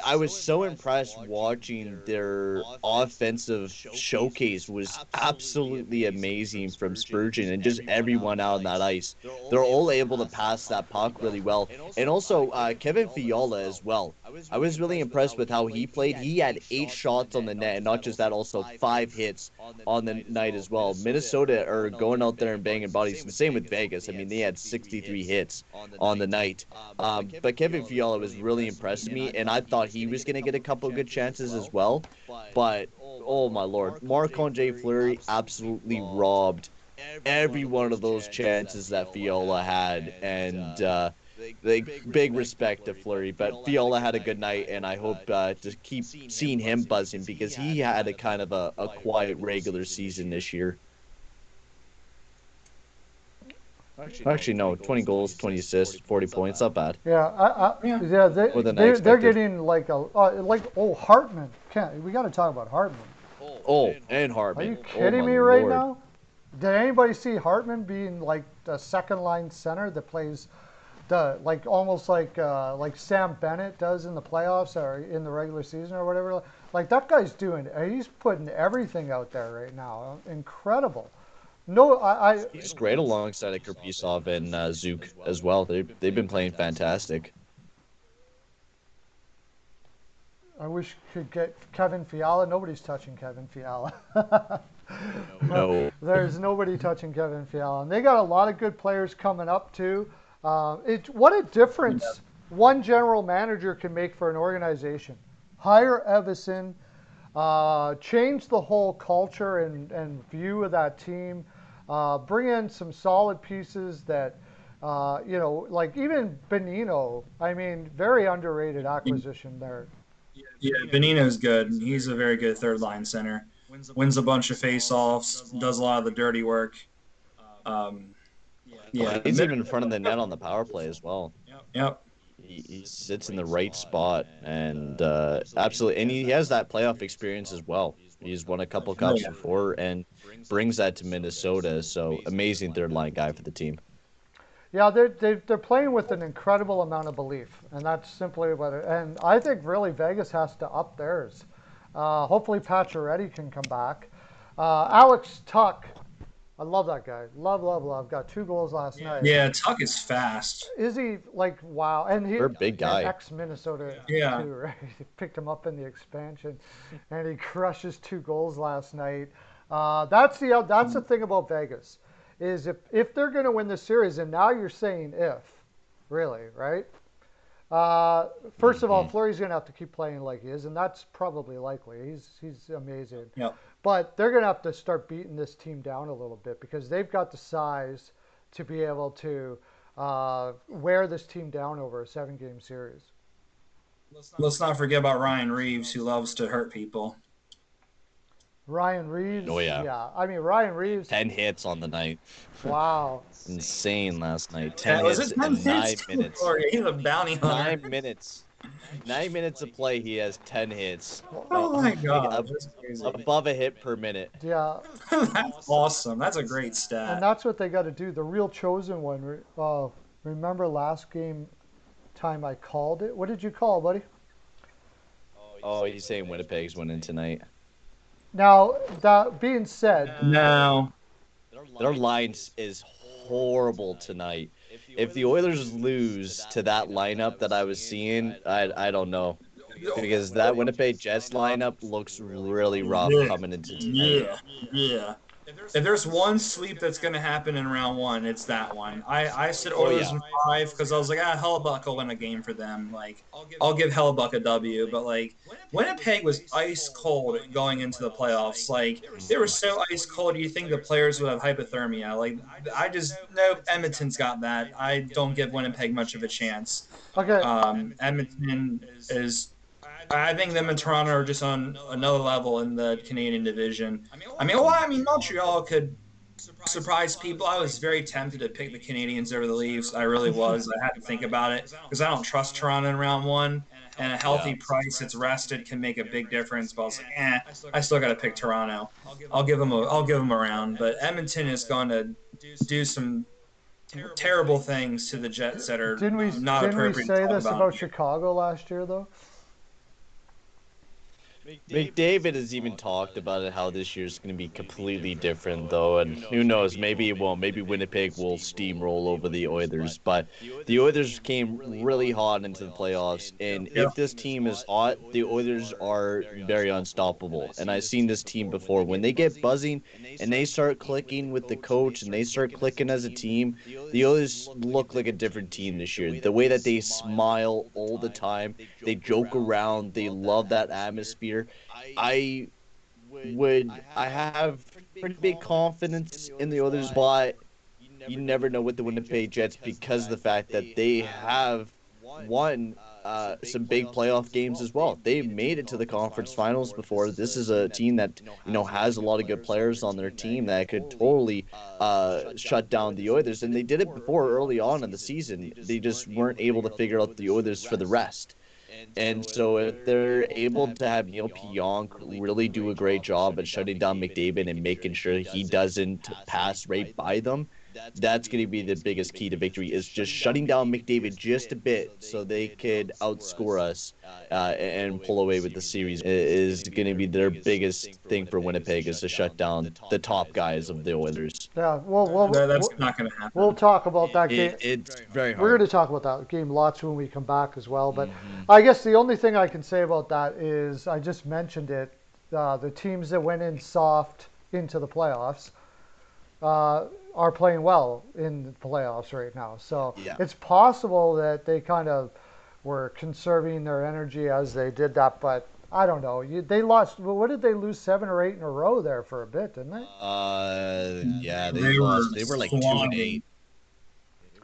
I was so impressed watching their offensive showcase was absolutely amazing from Spurgeon and just everyone out on that ice. They're all able to pass that puck really well. And also Kevin Fiala as well. I was really impressed with how he played. He had 8 shots on the net, and not just that, also 5 hits on the night as well. Minnesota are going out there and banging bodies. The same with Vegas. I mean, they had 63 hits on the night. But Kevin Fiala was really impressed me, and I thought he was going to get a couple of good chances as well. But, oh my lord, Marc-Andre Fleury absolutely robbed every one of those chances that Fiala had, and big respect to Fleury. But Fiala had a good night, and I hope to keep seeing him buzzing because he had a kind of a quiet regular season this year. Actually, no, 20 goals, 20 assists, 40 points, not bad. Yeah, Yeah. yeah, More than I they're expected. getting like Hartman. We got to talk about Hartman. Oh, and Are Hartman. you Oh kidding my me right lord. now? Did anybody see Hartman being like the second line center that plays the like almost like Sam Bennett does in the playoffs or in the regular season or whatever? Like that guy's he's putting everything out there right now. Incredible. No, He's great alongside of Kaprizov and Zook as well. They've been playing fantastic. I wish could get Kevin Fiala. Nobody's touching Kevin Fiala. No. There's nobody touching Kevin Fiala. And they got a lot of good players coming up too. What a difference one general manager can make for an organization. Hire Evison, change the whole culture and view of that team. Bring in some solid pieces that, like even Benino. I mean, very underrated acquisition there. Yeah, Benino's good. He's a very good third line center. Wins a bunch of face-offs, does a lot of the dirty work. Yeah, He's even in front of the net on the power play as well. Yep. He sits in the right spot and absolutely, and he has that playoff experience as well. He's won a couple cups before and brings that to Minnesota. So amazing third line guy for the team. Yeah, they're playing with an incredible amount of belief, and that's simply what it. And I think really Vegas has to up theirs. Hopefully Pacioretty can come back. Alex Tuck, I love that guy. Love. Got 2 goals last night. Yeah, Tuck is fast. Is he like wow? And he's a big guy. Ex-Minnesota Yeah. too, right? He picked him up in the expansion, and he crushes 2 goals last night. That's the thing about Vegas, is if they're going to win the series, and now you're saying if, really, right? First of all, Fleury's going to have to keep playing like he is, and that's probably likely. He's amazing. Yep. But they're going to have to start beating this team down a little bit because they've got the size to be able to wear this team down over a 7-game series. Let's not forget about Ryan Reeves, who loves to hurt people. Ryan Reeves. Oh, yeah. Yeah. I mean, Ryan Reeves. 10 hits on the night. Wow. Insane last night. 10 Was hits it 10 in 9 hits? minutes. He's a bounty hunter. 9 minutes. 9 minutes of play, he has 10 hits. Oh my God. Above a hit per minute. Yeah. That's awesome. That's a great And stat. that's what they got to do. The real chosen one. Remember last game time I called it? What did you call, buddy? Oh, he's saying Winnipeg's winning tonight. Now, that being said, No. Their line is horrible tonight. If the Oilers lose to that lineup that I was seeing, I don't know. Because that Winnipeg Jets lineup looks really rough coming into tonight. Yeah. If there's one sweep that's going to happen in round 1, it's that one. I said Oilers in 5 because I was like, Hellebuck will win a game for them. Like, I'll give Hellebuck a W. But, like, Winnipeg was ice cold going into the playoffs. Like, they were so ice cold, you think the players would have hypothermia. Like, I just know Edmonton's got that. I don't give Winnipeg much of a chance. okay. Edmonton is... I think them and Toronto are just on another level in the Canadian division. Montreal could surprise people. I was very tempted to pick the Canadians over the Leafs. I really was. I had to think about it because I don't trust Toronto in round 1. And a healthy Price that's rested can make a big difference. But I was like, I still got to pick Toronto. I'll give them a round. But Edmonton is going to do some terrible things to the Jets that are Didn't we appropriate. say this about Chicago last year, though? McDavid has even talked about it, how this year's going to be completely different, though, and who knows, maybe it won't. Maybe Winnipeg will steamroll over the Oilers, but the Oilers came really hot into the playoffs, and if this team is hot, the Oilers are very unstoppable, and I've seen this team before. When they get buzzing and they start clicking with the coach and they start clicking as a team, the Oilers look like a different team this year. The way that they smile all the time, they joke around, they love that atmosphere. I have pretty big confidence in the Oilers, but you never know with the Winnipeg Jets because of the fact that they have won some big playoff games as well. They made it to the conference finals before. This is a team that has a lot of good players on their team that could totally shut down the Oilers, and they did it before early on in the season. They just weren't able to figure out the Oilers for the rest. And so if they're able to have Neil Pionk really do a great job at shutting down McDavid and making sure he doesn't pass right by them, that's going to be the biggest key to victory, is just shutting down McDavid just a bit so they could outscore us and pull away with the series is going to be their biggest thing for Winnipeg, is to shut down the top guys of the Oilers. Yeah, well, That's not going to happen. we'll talk about that game. It's very We're hard. going to talk about that game lots when we come back as well. But Mm-hmm. I guess the only thing I can say about that is I just mentioned it. The teams that went in soft into the playoffs are playing well in the playoffs right now. So Yeah. it's possible that they kind of were conserving their energy as they did that. But I don't know. They lost. What did they lose, 7 or 8 in a row there for a bit, didn't they? Yeah, They they were lost. They were like 2-8.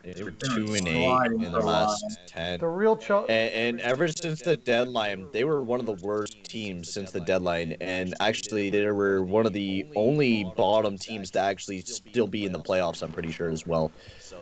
They were 2-8 in the last 10. The real And ever since the deadline, they were one of the worst teams since the deadline. And actually, they were one of the only bottom teams to actually still be in the playoffs, I'm pretty sure, as well.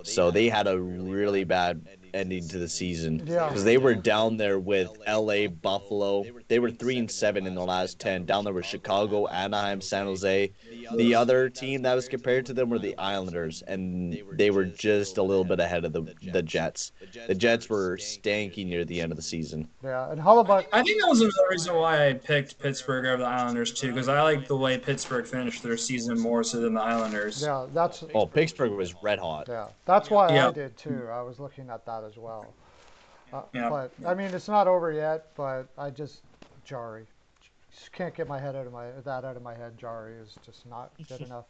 So they had a really bad ending to the season. Yeah. Because they were down there with LA, Buffalo. They were 3-7 in the last 10. Down there with Chicago, Anaheim, San Jose. The other team that was compared to them were the Islanders, and they were just a little bit ahead of the Jets. The Jets were stanky near the end of the season. Yeah, and Hellebuck. I think that was another reason why I picked Pittsburgh over the Islanders too, because I like the way Pittsburgh finished their season more so than the Islanders. Yeah, that's Oh, Pittsburgh was red hot. that's why I Yeah. did too. I was looking at that as well. Yeah. But I mean, it's not over yet. But I just Jari, just can't get my head out of my head. Jari is just not good enough.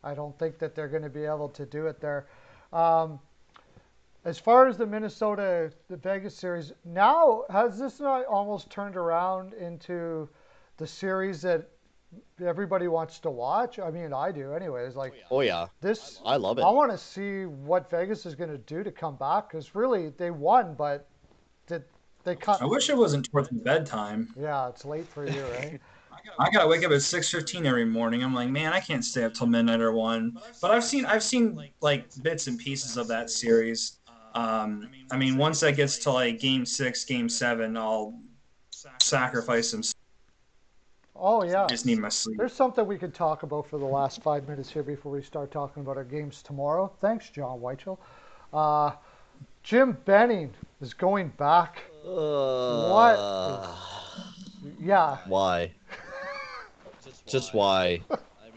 I don't think that they're going to be able to do it there. As far as the Vegas series, now has this not almost turned around into the series that everybody wants to watch? I mean, I do anyways. Like Oh yeah, this, I love it. I want to see what Vegas is going to do to come back, because really they won, but they cut. I wish it wasn't towards bedtime. Yeah, it's late for you, right? I gotta wake up at 6:15 every morning. I'm like, man, I can't stay up till midnight or 1. But I've seen like bits and pieces of that series. I mean, once that gets to like game 6, game 7, I'll sacrifice some. Oh yeah. I just need my sleep. There's something we could talk about for the last 5 minutes here before we start talking about our games tomorrow. Thanks, John Weichel. Jim Benning is going back. Yeah. Why? Just why?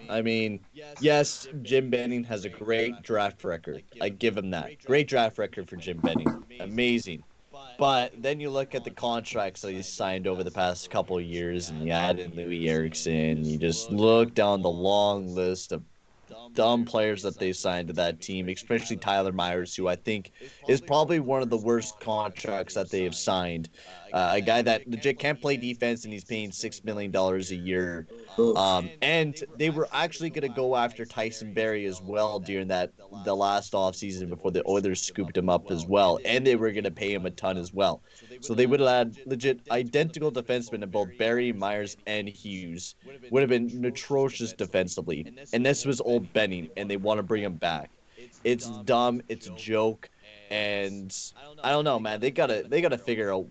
I mean, yes, Jim Benning has a great draft record. I give him that. Great draft record for Jim Benning. Amazing. But then you look at the contracts that he's signed over the past couple of years, and you add in Louis Eriksson. You just look down the long list of dumb players that they signed to that team, especially Tyler Myers, who I think is probably one of the worst contracts that they have signed. A guy that legit can't play defense, and he's paying $6 million a year. And they were actually going to go after Tyson Barrie as well during the last offseason before the Oilers scooped him up as well, and they were going to pay him a ton as well. So they would have had legit identical defensemen in both Barrie, Myers, and Hughes. Would have been atrocious defensively. And this was old Benning, and they want to bring him back. It's dumb. It's a joke. And I don't know, man. They gotta figure out.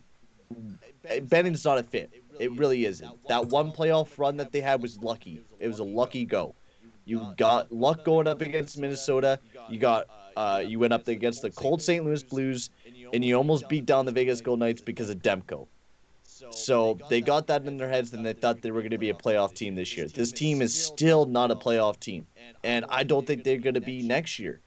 Benning's not a fit. It really isn't. That one playoff run that they had was lucky. It was a lucky go. You got luck going up against Minnesota. You went up against the cold St. Louis Blues, and you almost beat down the Vegas Golden Knights because of Demko. So they got that in their heads, and they thought they were going to be a playoff team this year. This team is still not a playoff team, and I don't think they're going to be next year.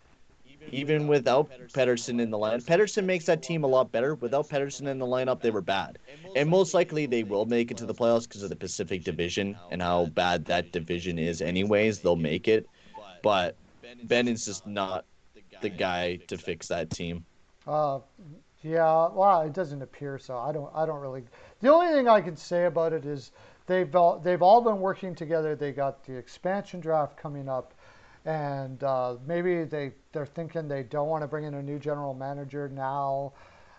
Even without Pettersson in the lineup. Pettersson makes that team a lot better. Without Pettersson in the lineup, they were bad. And most likely they will make it to the playoffs because of the Pacific Division and how bad that division is anyways. They'll make it. But Benning's just not the guy to fix that team. Yeah, well, it doesn't appear so. I don't really. The only thing I can say about it is they've all been working together. They got the expansion draft coming up. And maybe they're thinking they don't want to bring in a new general manager now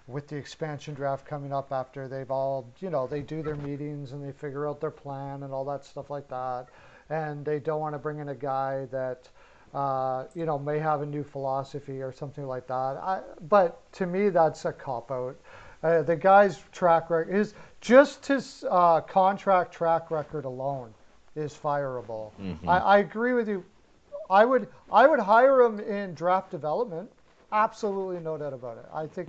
with the expansion draft coming up after they've all, they do their meetings and they figure out their plan and all that stuff like that. And they don't want to bring in a guy that, may have a new philosophy or something like that. But to me, that's a cop-out. The guy's track record is just his contract track record alone is fireable. Mm-hmm. I agree with you I would hire him in draft development. Absolutely no doubt about it. I think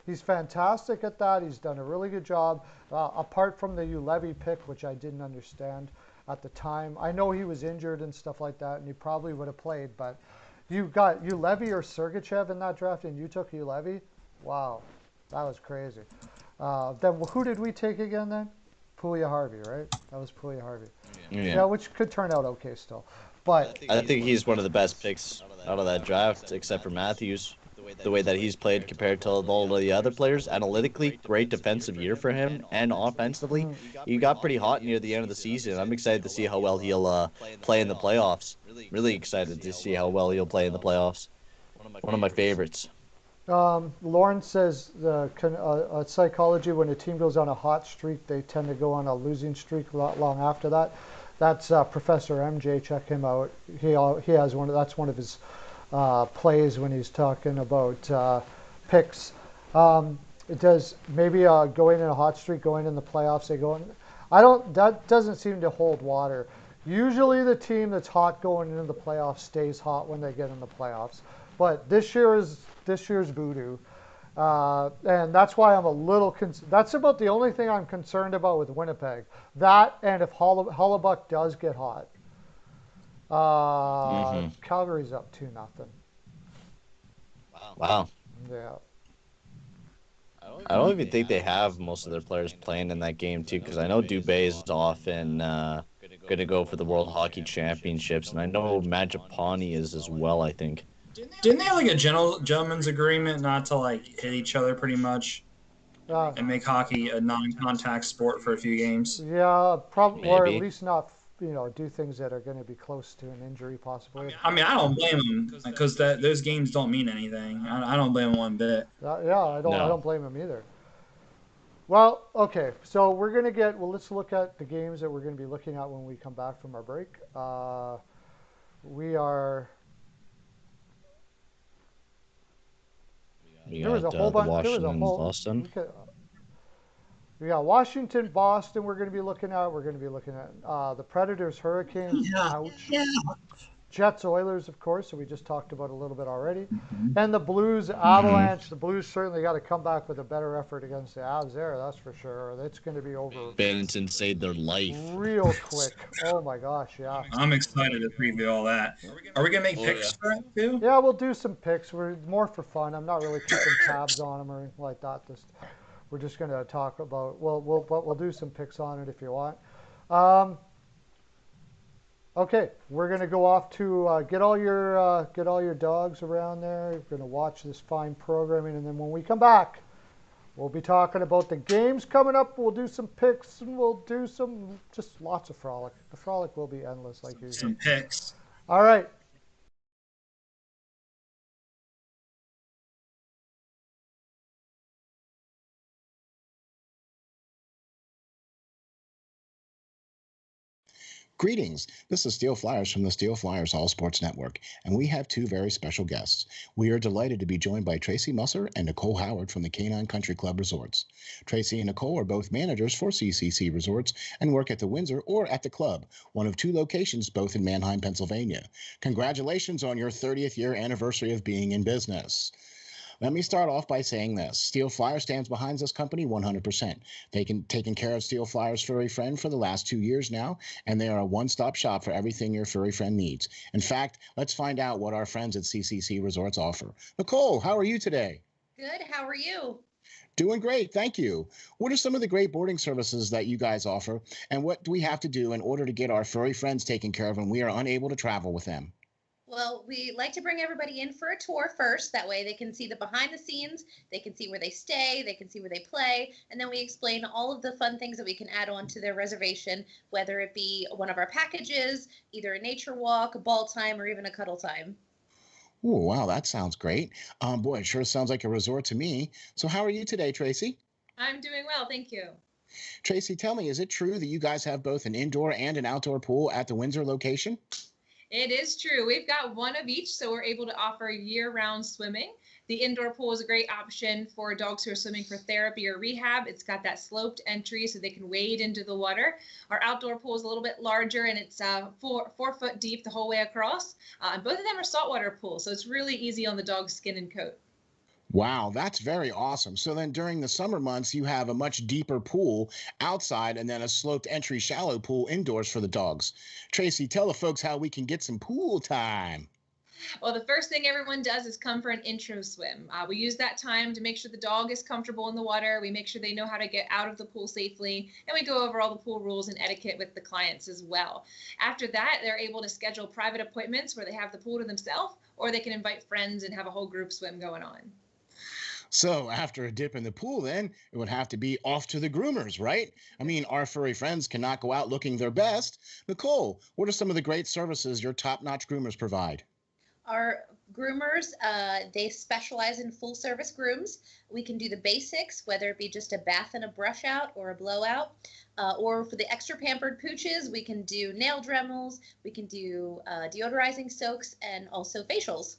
he's fantastic at that. He's done a really good job. Apart from the Ulevy pick, which I didn't understand at the time. I know he was injured and stuff like that, and he probably would have played. But you got Ulevy or Sergachev in that draft, and you took Ulevy. Wow, that was crazy. Then who did we take again then? Pulia-Harvey, right? That was Pulia-Harvey. Yeah, which could turn out okay still. But I think he's one of the best picks out of that draft, except for Matthews. The way that he's played compared to all of the other players, analytically, great defensive year for him, and offensively, he got pretty hot near the end of the season. I'm excited to see how well he'll play in the playoffs. Really excited to see how well he'll play in the playoffs. One of my favorites. Lauren says psychology, when a team goes on a hot streak, they tend to go on a losing streak a lot long after that. That's Professor MJ. Check him out. He has that's one of his plays when he's talking about picks. It does maybe going in a hot streak, going in the playoffs. That doesn't seem to hold water. Usually the team that's hot going into the playoffs stays hot when they get in the playoffs. But this year's voodoo. And that's why I'm a little that's about the only thing I'm concerned about with Winnipeg. That, and if Hellebuck does get hot. Calgary's up 2-0. Wow. Yeah. I don't even think they have most of their players playing in that game too, because I know Dubé is off and going to go for the World Hockey Championships, and I know Mangiapane is as well, I think. Didn't they have like a gentleman's agreement not to like hit each other pretty much and make hockey a non-contact sport for a few games? Yeah, probably, or at least not, do things that are going to be close to an injury possibly. I mean, I don't blame them because those games don't mean anything. I don't blame them one bit. I don't blame them either. Well, okay, so we're going to let's look at the games that we're going to be looking at when we come back from our break. There was a whole bunch. Boston. We got Washington, Boston. We're going to be looking at. We're going to be looking at the Predators, Hurricanes. Ouch. Yeah. Jets, Oilers, of course. So we just talked about a little bit already. And the Blues, Avalanche. The Blues certainly got to come back with a better effort against the Avs there. That's for sure. It's going to be over. Bennington saved their life. Real quick. Oh my gosh, yeah. I'm excited to preview all that. Are we going to make picks for it too? Yeah, we'll do some picks. We're more for fun. I'm not really keeping tabs on them or anything like that. We're just going to talk about. We'll do some picks on it if you want. Okay, we're going to go off to get all your dogs around there. We're going to watch this fine programming, and then when we come back, we'll be talking about the games coming up. We'll do some picks, and we'll do just lots of frolic. The frolic will be endless, like usual. Some picks. All right. Greetings. This is Steel Flyers from the Steel Flyers All Sports Network, and we have two very special guests. We are delighted to be joined by Tracy Musser and Nicole Howard from the Canine Country Club Resorts. Tracy and Nicole are both managers for CCC Resorts and work at the Windsor or at the club, one of two locations both in Manheim, Pennsylvania. Congratulations on your 30th year anniversary of being in business. Let me start off by saying this. Steel Flyer stands behind this company 100%. They've taken care of Steel Flyer's furry friend for the last 2 years now, and they are a one-stop shop for everything your furry friend needs. In fact, let's find out what our friends at CCC Resorts offer. Nicole, how are you today? Good. How are you? Doing great. Thank you. What are some of the great boarding services that you guys offer, and what do we have to do in order to get our furry friends taken care of when we are unable to travel with them? Well, we like to bring everybody in for a tour first. That way they can see the behind the scenes, they can see where they stay, they can see where they play, and then we explain all of the fun things that we can add on to their reservation, whether it be one of our packages, either a nature walk, a ball time, or even a cuddle time. Oh, wow, that sounds great. Boy, it sure sounds like a resort to me. So how are you today, Tracy? I'm doing well, thank you. Tracy, tell me, is it true that you guys have both an indoor and an outdoor pool at the Windsor location? It is true. We've got one of each, so we're able to offer year-round swimming. The indoor pool is a great option for dogs who are swimming for therapy or rehab. It's got that sloped entry so they can wade into the water. Our outdoor pool is a little bit larger, and it's 4 foot deep the whole way across. And both of them are saltwater pools, so it's really easy on the dog's skin and coat. Wow, that's very awesome. So then during the summer months, you have a much deeper pool outside and then a sloped entry shallow pool indoors for the dogs. Tracy, tell the folks how we can get some pool time. Well, the first thing everyone does is come for an intro swim. We use that time to make sure the dog is comfortable in the water. We make sure they know how to get out of the pool safely, and we go over all the pool rules and etiquette with the clients as well. After that, they're able to schedule private appointments where they have the pool to themselves, or they can invite friends and have a whole group swim going on. So after a dip in the pool, then it would have to be off to the groomers, right? I mean, our furry friends cannot go out looking their best. Nicole, what are some of the great services your top-notch groomers provide? Our groomers, they specialize in full service grooms. We can do the basics, whether it be just a bath and a brush out or a blowout. Or for the extra pampered pooches, we can do nail dremels, we can do deodorizing soaks, and also facials.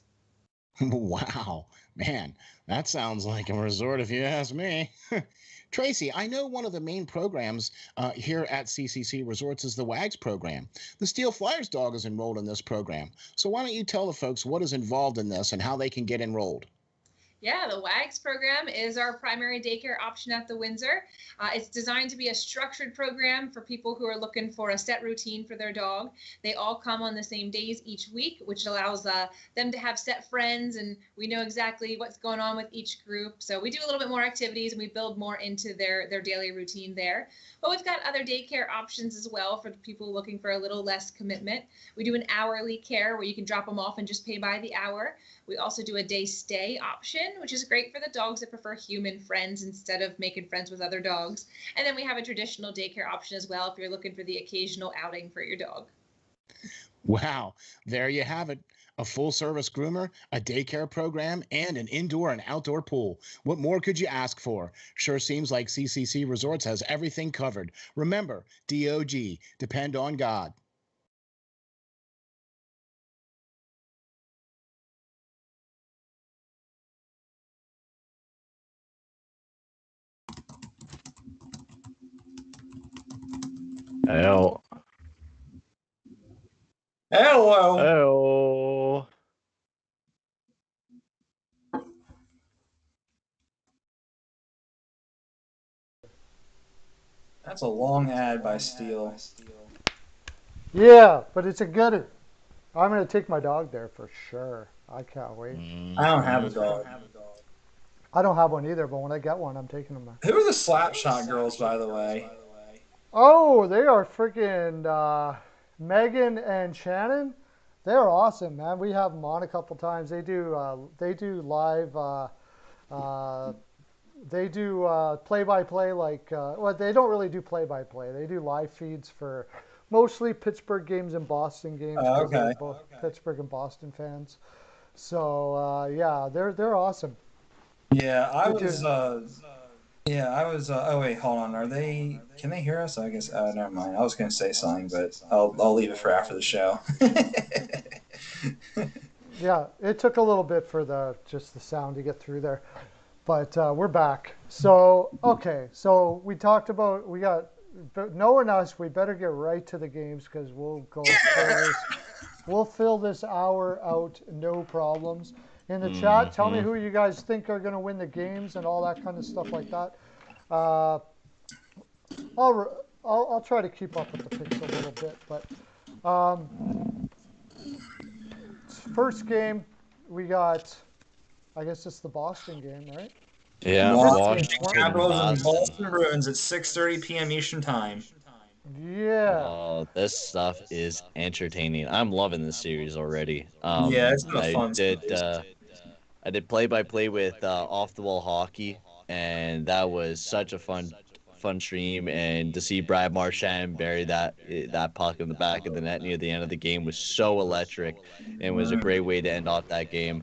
Wow, man, that sounds like a resort if you ask me. Tracy, I know one of the main programs here at CCC Resorts is the WAGS program. The Steel Flyers dog is enrolled in this program. So why don't you tell the folks what is involved in this and how they can get enrolled? Yeah, the WAGS program is our primary daycare option at the Windsor. It's designed to be a structured program for people who are looking for a set routine for their dog. They all come on the same days each week, which allows them to have set friends, and we know exactly what's going on with each group. So we do a little bit more activities, and we build more into their daily routine there. But we've got other daycare options as well for people looking for a little less commitment. We do an hourly care where you can drop them off and just pay by the hour. We also do a day stay option, which is great for the dogs that prefer human friends instead of making friends with other dogs. And then we have a traditional daycare option as well if you're looking for the occasional outing for your dog. Wow, there you have it. A full-service groomer, a daycare program, and an indoor and outdoor pool. What more could you ask for? Sure seems like CCC Resorts has everything covered. Remember, DOG, depend on God. Hello. Hello. Hello. That's a long ad by Steele. Yeah, but it's a gooder. I'm going to take my dog there for sure. I can't wait. I don't have a dog. I don't have one either, but when I get one, I'm taking them there. Who are the Slapshot girls, by the way? Oh, they are freaking Megan and Shannon. They're awesome, man. We have them on a couple times. They do live. They do play-by-play. Well, they don't really do play-by-play. They do live feeds for mostly Pittsburgh games and Boston games. Okay. They're both Pittsburgh and Boston fans. So yeah, they're awesome. Yeah, I was. Oh wait, hold on. Are they? Can they hear us? I guess. Never mind. I was going to say something, but I'll leave it for after the show. Yeah, it took a little bit for just the sound to get through there, but we're back. So okay, so we talked about knowing us, we better get right to the games because we'll fill this hour out no problems. In the chat, tell me who you guys think are going to win the games and all that kind of stuff like that. I'll try to keep up with the picks a little bit, but first game we got. I guess it's the Boston game, right? Yeah, Washington Washington, Capitals and Boston. Boston Bruins at 6:30 p.m. Eastern Time. Yeah. Oh, this stuff is entertaining. I'm loving this series already. Yeah, it's been a fun did. series. I did play-by-play with Off the Wall Hockey, and that was such a fun stream. And to see Brad Marchand bury that puck in the back of the net near the end of the game was so electric, and was a great way to end off that game.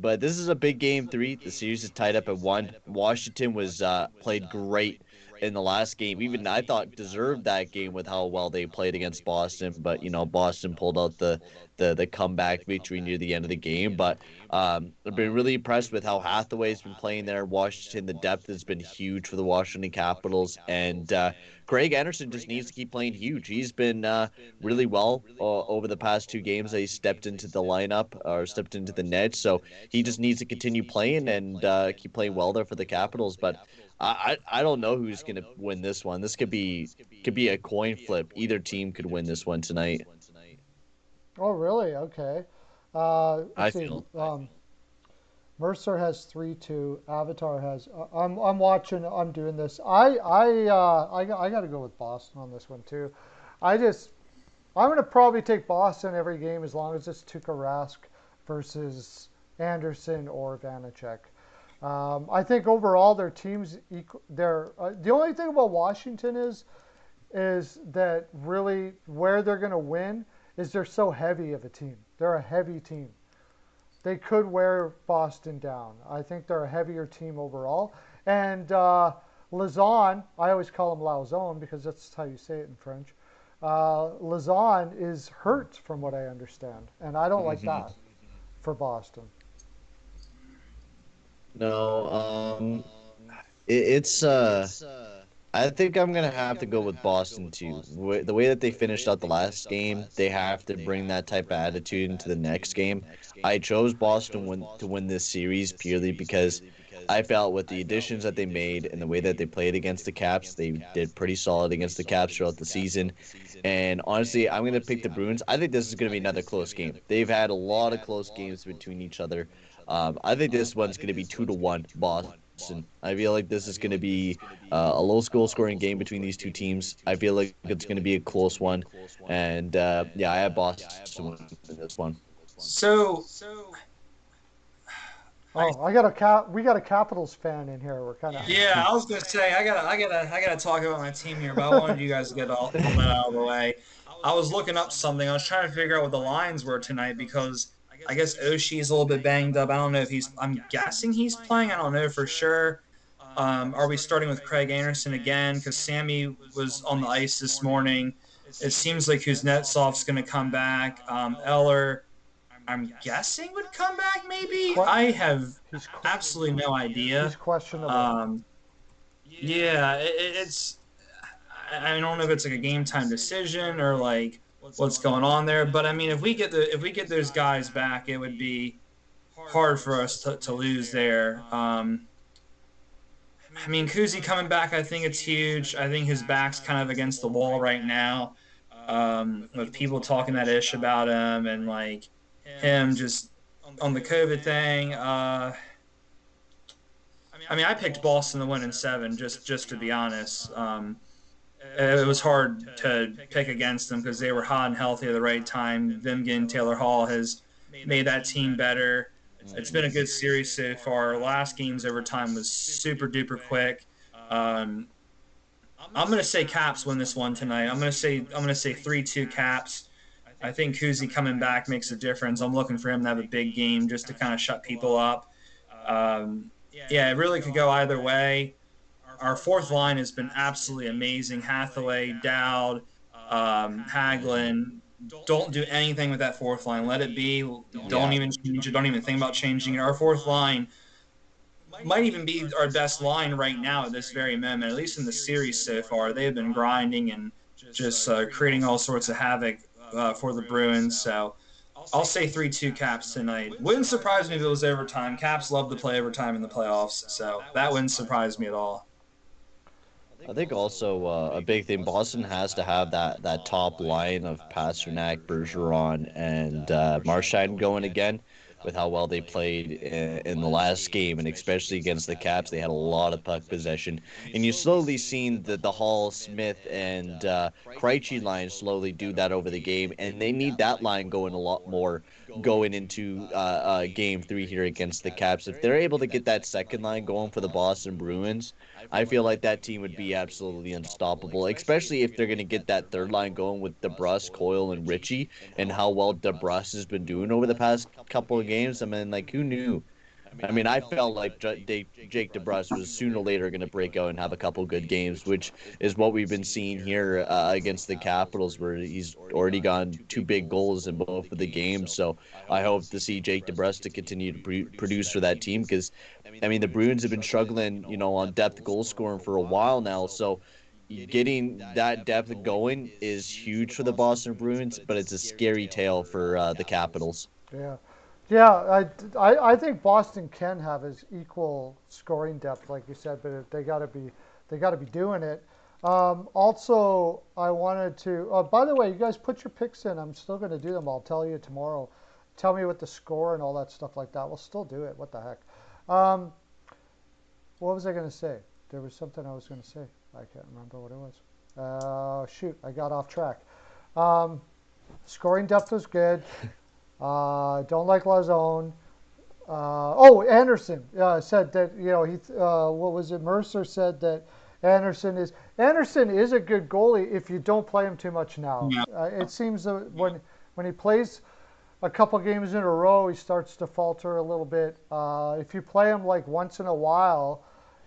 But this is a big game 3. The series is tied up at 1. Washington was played great in the last game. Even I thought deserved that game with how well they played against Boston. But Boston pulled out the comeback victory near the end of the game. But I've been really impressed with how Hathaway's been playing there. Washington, the depth has been huge for the Washington Capitals, and Craig Anderson just needs to keep playing huge. He's been really well over the past 2 games that he stepped into the lineup or stepped into the net. So he just needs to continue playing and keep playing well there for the Capitals. But I don't know who's going to win this one. This could be a coin flip. Either team could win this one tonight. Oh, really? Okay. I Let's see. feel. Mercer has 3-2. Avatar has. I'm watching. I'm doing this. I got to go with Boston on this one too. I'm going to probably take Boston every game as long as it's Tuukka Rask versus Anderson or Vanacek. I think overall their teams the only thing about Washington is that really where they're going to win is they're so heavy of a team. They're a heavy team. They could wear Boston down. I think they're a heavier team overall. And Lauzon, I always call him Lauzon because that's how you say it in French. Lauzon is hurt from what I understand. And I don't like that for Boston. No, it's I think I'm gonna have to go with Boston too. The way that they finished out the last game, they have to bring that type of attitude into the next game. I chose Boston to win this series purely because I felt with the additions that they made and the way that they played against the Caps, they did pretty solid against the Caps throughout the season. And honestly, I'm gonna pick the Bruins. I think this is gonna be another close game. They've had a lot of close games between each other. I think this one's gonna be 2-1 Boston. I feel like this is going to be a low goal scoring game between these two teams. I feel like it's going to be a close one. And I have Boston in this one. So we got a Capitals fan in here. We're kind of yeah, I was gonna say I gotta talk about my team here, but I wanted you guys to get all that out of the way. I was looking up something. I was trying to figure out what the lines were tonight because I guess Oshie's a little bit banged up. I don't know if I'm guessing he's playing. I don't know for sure. Are we starting with Craig Anderson again? Because Sammy was on the ice this morning. It seems like Kuznetsov's going to come back. Eller, I'm guessing, would come back maybe? I have absolutely no idea. He's questionable. Yeah, it's – I don't know if it's like a game-time decision or like – what's going on there. But I mean, if we get those guys back, it would be hard for us to lose there. I mean, Kuzi coming back, I think it's huge. I think his back's kind of against the wall right now, with people talking that ish about him and like him just on the COVID thing. I mean, I picked Boston to win in 7, just to be honest. It was hard to pick against them because they were hot and healthy at the right time. Them getting Taylor Hall has made that team better. It's been a good series so far. Last game's overtime was super duper quick. I'm gonna say Caps win this one tonight. I'm gonna say 3-2 Caps. I think Kuzi coming back makes a difference. I'm looking for him to have a big game just to kind of shut people up. It really could go either way. Our fourth line has been absolutely amazing. Hathaway, Dowd, Hagelin. Don't do anything with that fourth line. Let it be. Don't even change it. Don't even think about changing it. Our fourth line might even be our best line right now at this very moment, at least in the series so far. They have been grinding and just creating all sorts of havoc for the Bruins. So I'll say 3-2 Caps tonight. Wouldn't surprise me if it was overtime. Caps love to play overtime in the playoffs, so that wouldn't surprise me at all. I think also a big thing, Boston has to have that top line of Pasternak, Bergeron, and Marchand going again with how well they played in the last game, and especially against the Caps. They had a lot of puck possession. And you've slowly seen the Hall, Smith, and Krejci line slowly do that over the game, and they need that line going a lot more going into game 3 here against the Caps. If they're able to get that second line going for the Boston Bruins, I feel like that team would be absolutely unstoppable, especially if they're going to get that third line going with DeBrus, Coyle, and Richie, and how well DeBrus has been doing over the past couple of games. I mean, like, who knew? I mean, I felt like Jake DeBrus was sooner or later going to break out and have a couple good games, which is what we've been seeing here against the Capitals, where he's already gotten 2 big goals in both of the games. So I hope to see Jake DeBrus to continue to produce for that team because, I mean, the Bruins have been struggling, on depth goal scoring for a while now. So getting that depth going is huge for the Boston Bruins, but it's a scary tale for the Capitals. Yeah. Yeah, I think Boston can have his equal scoring depth, like you said, but they got to be doing it. Also, I wanted to. By the way, you guys put your picks in. I'm still going to do them. I'll tell you tomorrow. Tell me what the score and all that stuff like that. We'll still do it. What the heck? What was I going to say? There was something I was going to say. I can't remember what it was. Shoot, I got off track. Scoring depth was good. Don't like Lazone. Anderson said that what was it? Mercer said that Anderson is a good goalie if you don't play him too much now. Yeah. It seems that when he plays a couple games in a row, he starts to falter a little bit. If you play him like once in a while,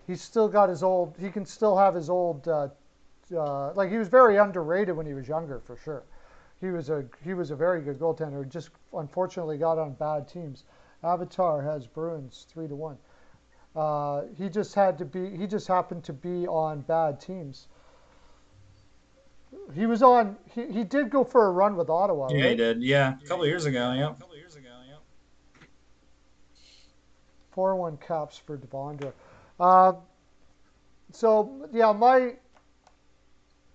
he's still got his old. He can still have his old. Like he was very underrated when he was younger, for sure. He was a very good goaltender. Just unfortunately got on bad teams. Avatar has Bruins 3-1. He just happened to be on bad teams. He was on. He did go for a run with Ottawa. Yeah, right? he did. Yeah, a couple years ago. Yeah. 4-1 Caps for Devondre. So yeah,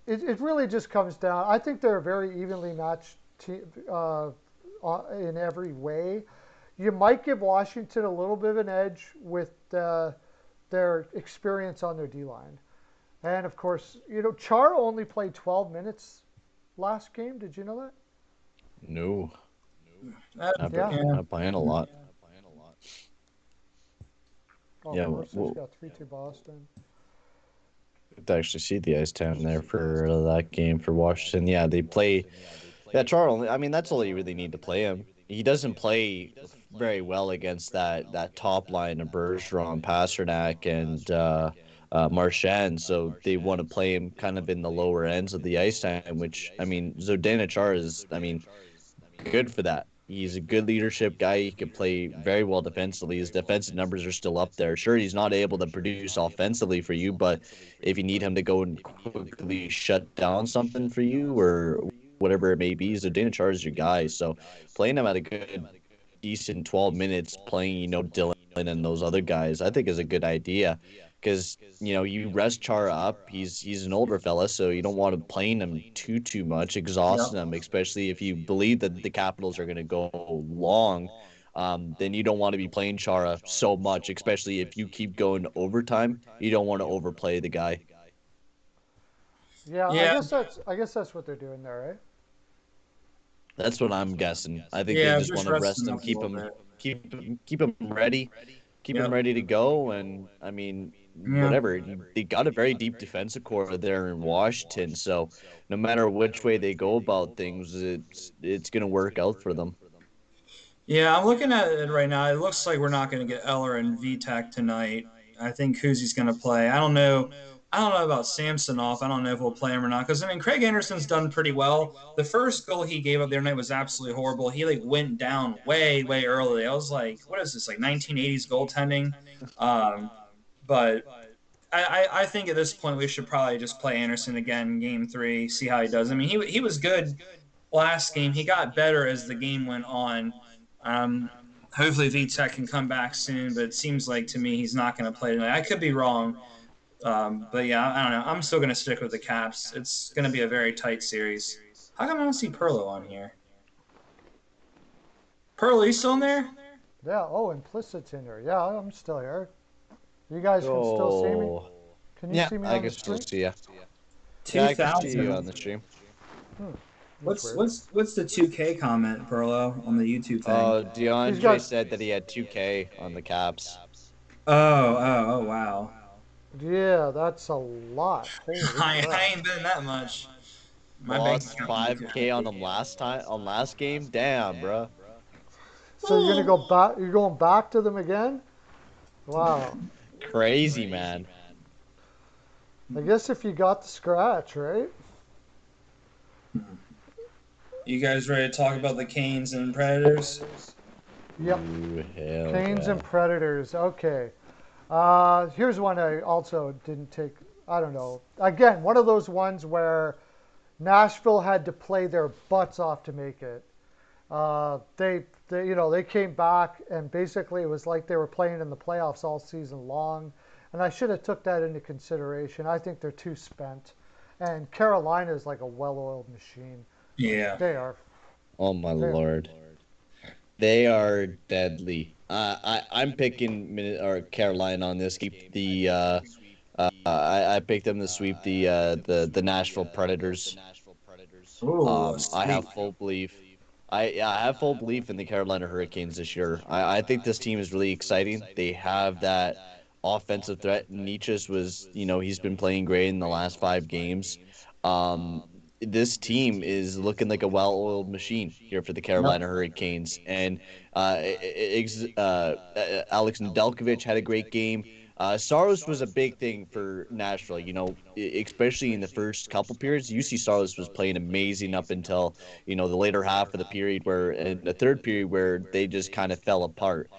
It really just comes down. I think they're a very evenly matched team in every way. You might give Washington a little bit of an edge with their experience on their D line, and of course, Chara only played 12 minutes last game. Did you know that? No. Yeah. Not playing a lot. Oh, Yeah, Mercer's got 3-2 Boston. To actually see the ice time there for that game for Washington. Yeah, they play. Yeah, Charles. I mean, that's all you really need to play him. He doesn't play very well against that top line of Bergeron, Pasternak, and Marchand. So they want to play him kind of in the lower ends of the ice time. Which I mean, Zdeno Chara is. I mean, good for that. He's a good leadership guy. He can play very well defensively. His defensive numbers are still up there. Sure, he's not able to produce offensively for you, but if you need him to go and quickly shut down something for you or whatever it may be, Zdeno Chara is your guy. So playing him at a good, decent 12 minutes, playing, Dylan and those other guys, I think is a good idea. Because, you rest Chara up. He's an older fella, so you don't want to playing him too much, exhausting him, especially if you believe that the Capitals are going to go long. Then you don't want to be playing Chara so much, especially if you keep going to overtime. You don't want to overplay the guy. Yeah, Yeah. I guess that's what they're doing there, right? That's what I'm guessing. I think Yeah, they just want to rest rest him, up a keep little him, bit. keep him ready, keep him ready to go. And I mean, whatever. They got a very deep defensive core there in Washington, so no matter which way they go about things, it's gonna work out for them. Yeah, I'm looking at it right now. It looks like we're not going to get Eller and VTech tonight. I think Kuzi's going to play. I don't know. I don't know about Samsonov. I don't know if we'll play him or not. Because I mean, Craig Anderson's done pretty well. The first goal he gave up the other night was absolutely horrible. He went down way early. I was like, what is this, like 1980s goaltending? But I think at this point we should probably just play Anderson again in Game 3, see how he does. I mean, he was good last game. He got better as the game went on. Hopefully VTech can come back soon, but it seems like to me he's not going to play tonight. I could be wrong, but yeah, I don't know. I'm still going to stick with the Caps. It's going to be a very tight series. How come I don't see Pearlo on here? Pearlo, you still in there? Yeah. Oh, Implicit's in here. Yeah, I'm still here. You guys can still see me. Can you see me I on the can still screen? see you. Yeah, I can see you 2000. on the stream. That's What's weird. what's the 2K comment, Pearlo, on the YouTube thing? He's DeAndre got said that he had 2K on the Caps. Oh, wow. yeah, that's a lot. Holy I crap. ain't been that much. My bank Lost account. 5K on him last game. Damn, bro. So you're gonna go back? You're going back to them again? Wow. Crazy, man. I guess if you got the scratch, right? You guys ready to talk about the Canes and Predators? Yep. Ooh, hell Canes yeah. and Predators. Okay. Here's one I also didn't take. I don't know. Again, one of those ones where Nashville had to play their butts off to make it. They came back and basically it was like they were playing in the playoffs all season long, and I should have took that into consideration. I think they're too spent, and Carolina is like a well-oiled machine. Yeah. They are. Oh my They are. lord. They are deadly. I'm picking or Carolina on this. Keep the I picked them to sweep the Nashville Predators. Ooh, I sweet. have full belief. I have full belief in the Carolina Hurricanes this year. I think this team is really exciting. They have that offensive threat. Nietzsche's was, he's been playing great in the last 5 games. This team is looking like a well-oiled machine here for the Yep. Carolina Hurricanes. And Alex Nedeljkovic had a great game. Saros was a big thing for Nashville, especially in the first couple periods. UC Saros was playing amazing up until, the later half of the period in the third period where they just kind of fell apart.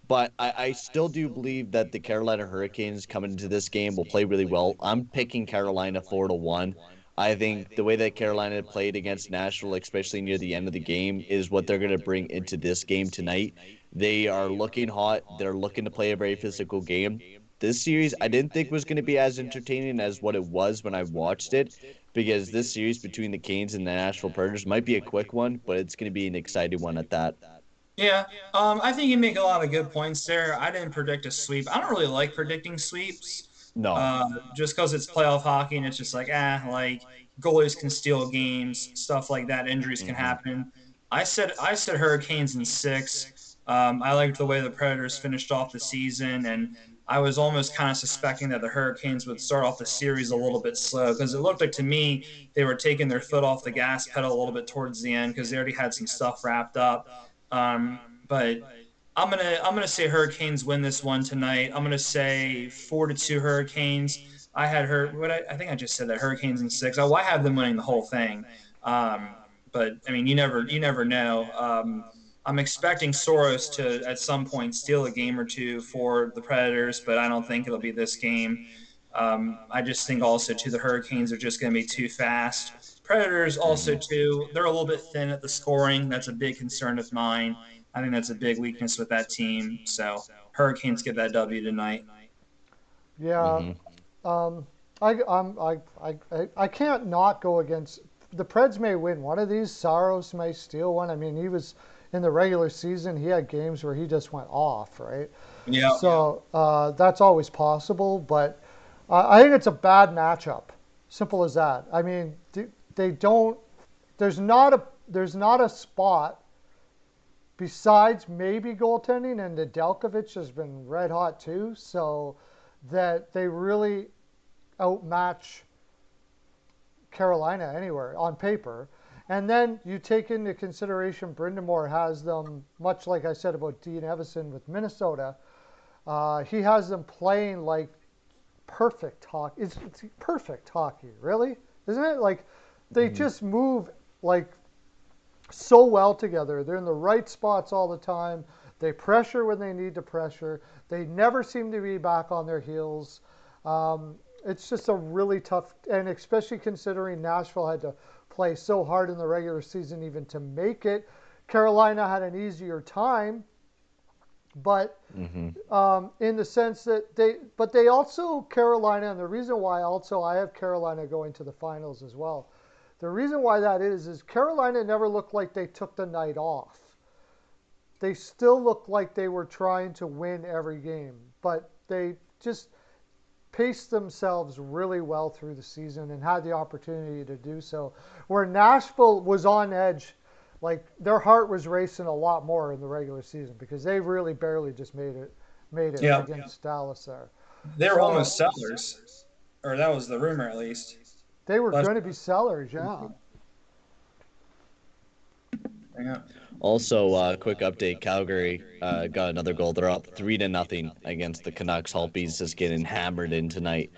But I still do believe that the Carolina Hurricanes coming into this game will play really well. I'm picking Carolina 4-1. I think the way that Carolina played against Nashville, especially near the end of the game, is what they're going to bring into this game tonight. They are looking hot. They're looking to play a very physical game. This series, I didn't think was going to be as entertaining as what it was when I watched it, because this series between the Canes and the Nashville Predators might be a quick one, but it's going to be an exciting one at that. Yeah. I think you make a lot of good points there. I didn't predict a sweep. I don't really like predicting sweeps. No. Just because it's playoff hockey and it's just like goalies can steal games, stuff like that. Injuries can Mm-hmm. happen. I said Hurricanes in 6. I liked the way the Predators finished off the season, and I was almost kind of suspecting that the Hurricanes would start off the series a little bit slow because it looked like to me they were taking their foot off the gas pedal a little bit towards the end because they already had some stuff wrapped up. But I'm gonna say Hurricanes win this one tonight. I'm gonna say 4-2 Hurricanes. I had I think I just said that Hurricanes in 6. I have them winning the whole thing. But I mean, you never know. I'm expecting Soros to at some point steal a game or two for the Predators, but I don't think it'll be this game. I just think also too the Hurricanes are just going to be too fast. Predators also too, they're a little bit thin at the scoring. That's a big concern of mine. I think that's a big weakness with that team. So Hurricanes get that W tonight. Yeah. Mm-hmm. Um, I can't not go against the Preds. May win one of these. Saros may steal one. I mean, he was in the regular season. He had games where he just went off, right? Yeah. So that's always possible. But I think it's a bad matchup. Simple as that. I mean, they don't. There's not a spot besides maybe goaltending, and Nedeljkovic has been red hot too. So that they really outmatch Carolina anywhere on paper. And then you take into consideration Brindamore has them, much like I said about Dean Evison with Minnesota, he has them playing like perfect hockey. It's perfect hockey, really, isn't it? Like they just move like so well together. They're in the right spots all the time. They pressure when they need to pressure. They never seem to be back on their heels. It's just a really tough, and especially considering Nashville had to play so hard in the regular season even to make it. Carolina had an easier time, but in the sense that they also, Carolina, and the reason why also I have Carolina going to the finals as well. The reason why that is Carolina never looked like they took the night off. They still looked like they were trying to win every game, but they just paced themselves really well through the season and had the opportunity to do so. Where Nashville was on edge, like their heart was racing a lot more in the regular season because they really barely just made it Yeah. against Dallas there. They were almost sellers, or that was the rumor at least. They were Last- going to be sellers, yeah. Yeah. Also, quick update: Calgary got another goal. They're up 3-0 against the Canucks. Holtby's just getting hammered in tonight.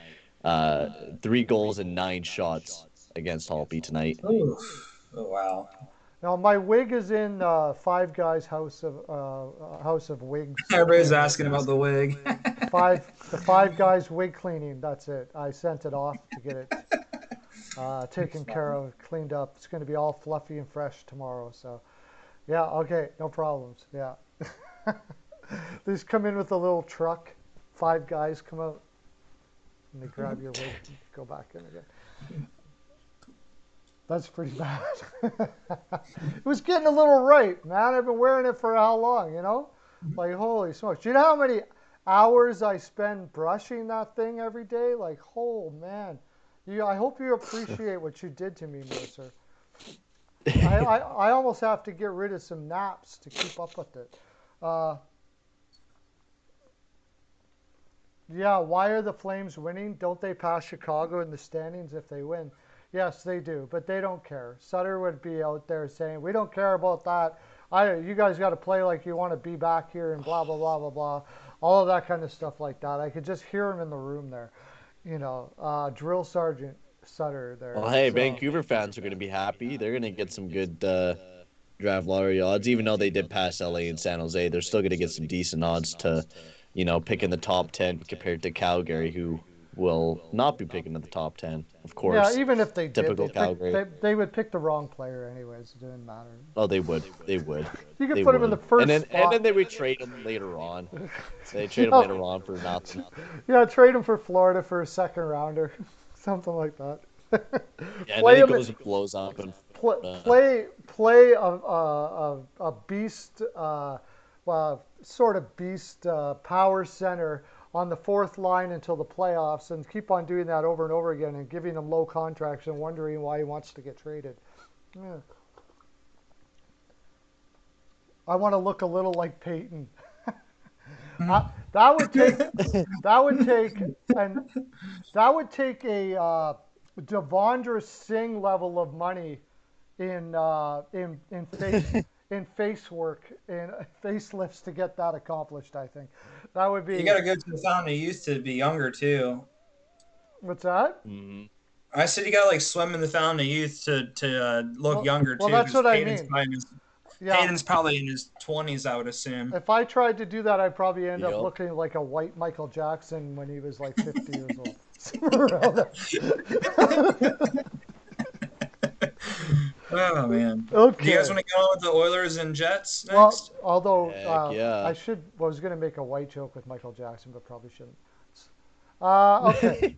3 goals and 9 shots against Holtby tonight. Oof. Oh wow. Now my wig is in Five Guys House of Wigs. Everybody's asking about the wig. The Five Guys wig cleaning. That's it. I sent it off to get it taken care of, cleaned up. It's going to be all fluffy and fresh tomorrow. So, yeah, okay, no problems. Yeah, they just come in with a little truck. 5 guys come out and they grab your wig and go back in again. That's pretty bad. It was getting a little right, man. I've been wearing it for how long, you know? Like, holy smokes. Do you know how many hours I spend brushing that thing every day? Like, oh, man. I hope you appreciate what you did to me, Mercer. I almost have to get rid of some naps to keep up with it. Yeah, why are the Flames winning? Don't they pass Chicago in the standings if they win? Yes, they do, but they don't care. Sutter would be out there saying, we don't care about that. You guys got to play like you want to be back here and blah, blah, blah, blah, blah. All of that kind of stuff like that. I could just hear him in the room there. You know, Drill Sergeant Sutter there. Well, hey, Vancouver fans are going to be happy. They're going to get some good draft lottery odds. Even though they did pass LA and San Jose, they're still going to get some decent odds to, pick in the top 10 compared to Calgary, who will not be picking in the top 10, of course. Yeah, even if they Typical did, Calgary. they would pick the wrong player anyways. It didn't matter. Oh, they would. They would. You could They put him in would. the first and spot. then they would trade him later on. They trade him later on for nothing. Yeah, trade him for Florida for a second rounder. Something like that. Yeah, and then he goes and blows up and play a beast, sort of beast power center on the 4th line until the playoffs, and keep on doing that over and over again and giving him low contracts and wondering why he wants to get traded. Yeah. I want to look a little like Payton. That would take a Devondra Singh level of money in face work and facelifts to get that accomplished. I think that would be. You got to go to the Fountain of Youth to be younger too. What's that? Mm-hmm. I said you got to like swim in the Fountain of Youth to look younger too. Well, that's what I mean. Payton's probably in his 20s, I would assume. If I tried to do that, I'd probably end up looking like a white Michael Jackson when he was like 50 years old. Oh, man. Okay. Do you guys want to go on with the Oilers and Jets next? Well, although yeah. I was going to make a white joke with Michael Jackson, but probably shouldn't. Okay.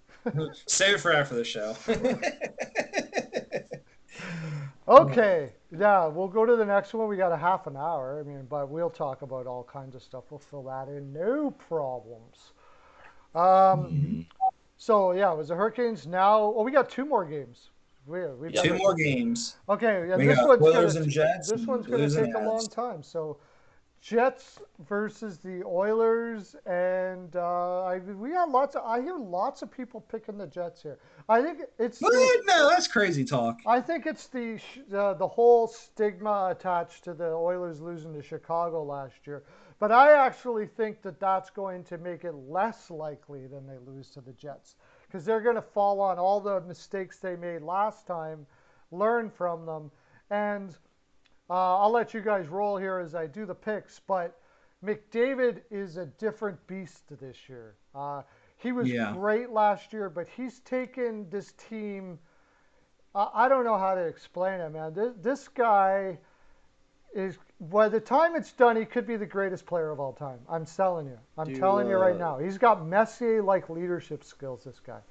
Save it for after the show. Okay, yeah, we'll go to the next one. We got a half an hour. I mean, but we'll talk about all kinds of stuff. We'll fill that in, no problems. So yeah, it was the Hurricanes. Now, we got 2 more games. We've got 2 more games. Okay, yeah, We got Oilers and Jets. This one's going to take a long time. So, Jets versus the Oilers, and I hear lots of people picking the Jets here. I think it's no, that's crazy talk. I think it's the whole stigma attached to the Oilers losing to Chicago last year. But I actually think that that's going to make it less likely than they lose to the Jets, because they're going to fall on all the mistakes they made last time, learn from them, and I'll let you guys roll here as I do the picks, but McDavid is a different beast this year. He was great last year, but he's taken this team. I don't know how to explain it, man. This guy is, by the time it's done, he could be the greatest player of all time. I'm telling you. I'm telling you right now. He's got Messier-like leadership skills, this guy.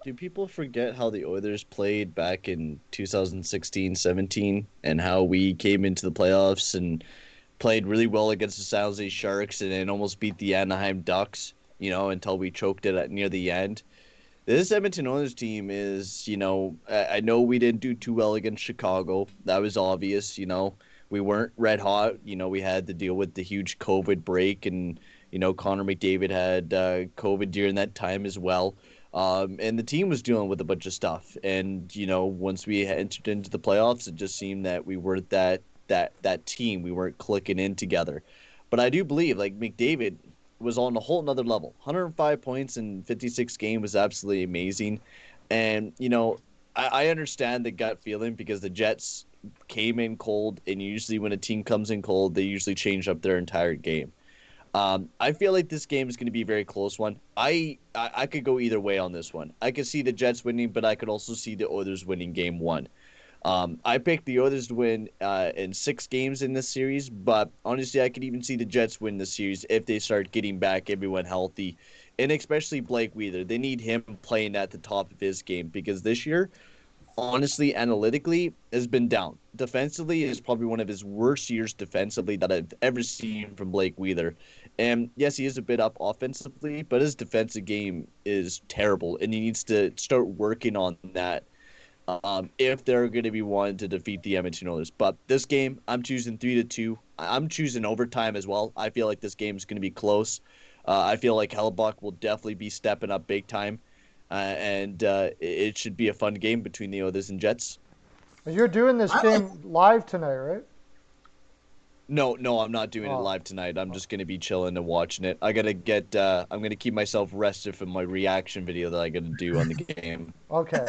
Do people forget how the Oilers played back in 2016-17 and how we came into the playoffs and played really well against the San Jose Sharks and then almost beat the Anaheim Ducks? until we choked it at near the end. This Edmonton Oilers team is, I know we didn't do too well against Chicago. That was obvious. We weren't red hot. We had to deal with the huge COVID break, and Connor McDavid had COVID during that time as well. And the team was dealing with a bunch of stuff. And once we entered into the playoffs, it just seemed that we weren't that team. We weren't clicking in together. But I do believe, like, McDavid was on a whole nother level. 105 points in 56 games was absolutely amazing. And, I understand the gut feeling because the Jets came in cold, and usually when a team comes in cold, they usually change up their entire game. I feel like this game is going to be a very close one. I could go either way on this one. I could see the Jets winning, but I could also see the Oilers winning game one. I picked the Oilers to win in 6 games in this series, but honestly, I could even see the Jets win the series if they start getting back everyone healthy, and especially Blake Wheeler. They need him playing at the top of his game because this year, honestly, analytically, has been down. Defensively, is probably one of his worst years defensively that I've ever seen from Blake Wheeler. And yes, he is a bit up offensively, but his defensive game is terrible, and he needs to start working on that if they're going to be wanting to defeat the Edmonton Oilers. But this game, I'm choosing 3-2. I'm choosing overtime as well. I feel like this game is going to be close. I feel like Hellebuck will definitely be stepping up big time. And it should be a fun game between the Oilers and Jets. You're doing this game live tonight, right? No, I'm not doing it live tonight. I'm just gonna be chilling and watching it. I'm gonna keep myself rested for my reaction video that I'm gonna do on the game. Okay.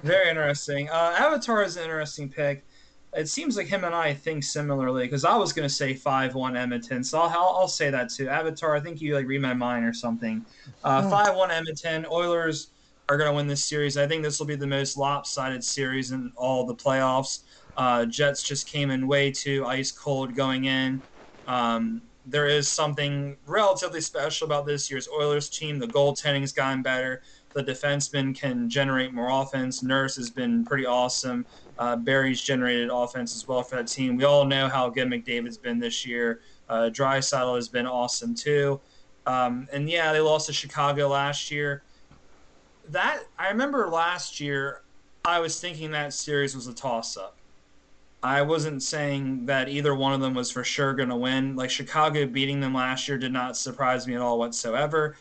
Very interesting. Avatar is an interesting pick. It seems like him and I think similarly because I was gonna say 5-1 Edmonton, so I'll say that too. Avatar, I think you read my mind or something. 5-1 Edmonton. Oilers are gonna win this series. I think this will be the most lopsided series in all the playoffs. Jets just came in way too ice cold going in. There is something relatively special about this year's Oilers team. The goaltending's gotten better. The defensemen can generate more offense. Nurse has been pretty awesome. Barry's generated offense as well for that team. We all know how good McDavid's been this year. Draisaitl has been awesome too. And yeah, they lost to Chicago last year. I remember last year, I was thinking that series was a toss-up. I wasn't saying that either one of them was for sure going to win. Like, Chicago beating them last year did not surprise me at all whatsoever.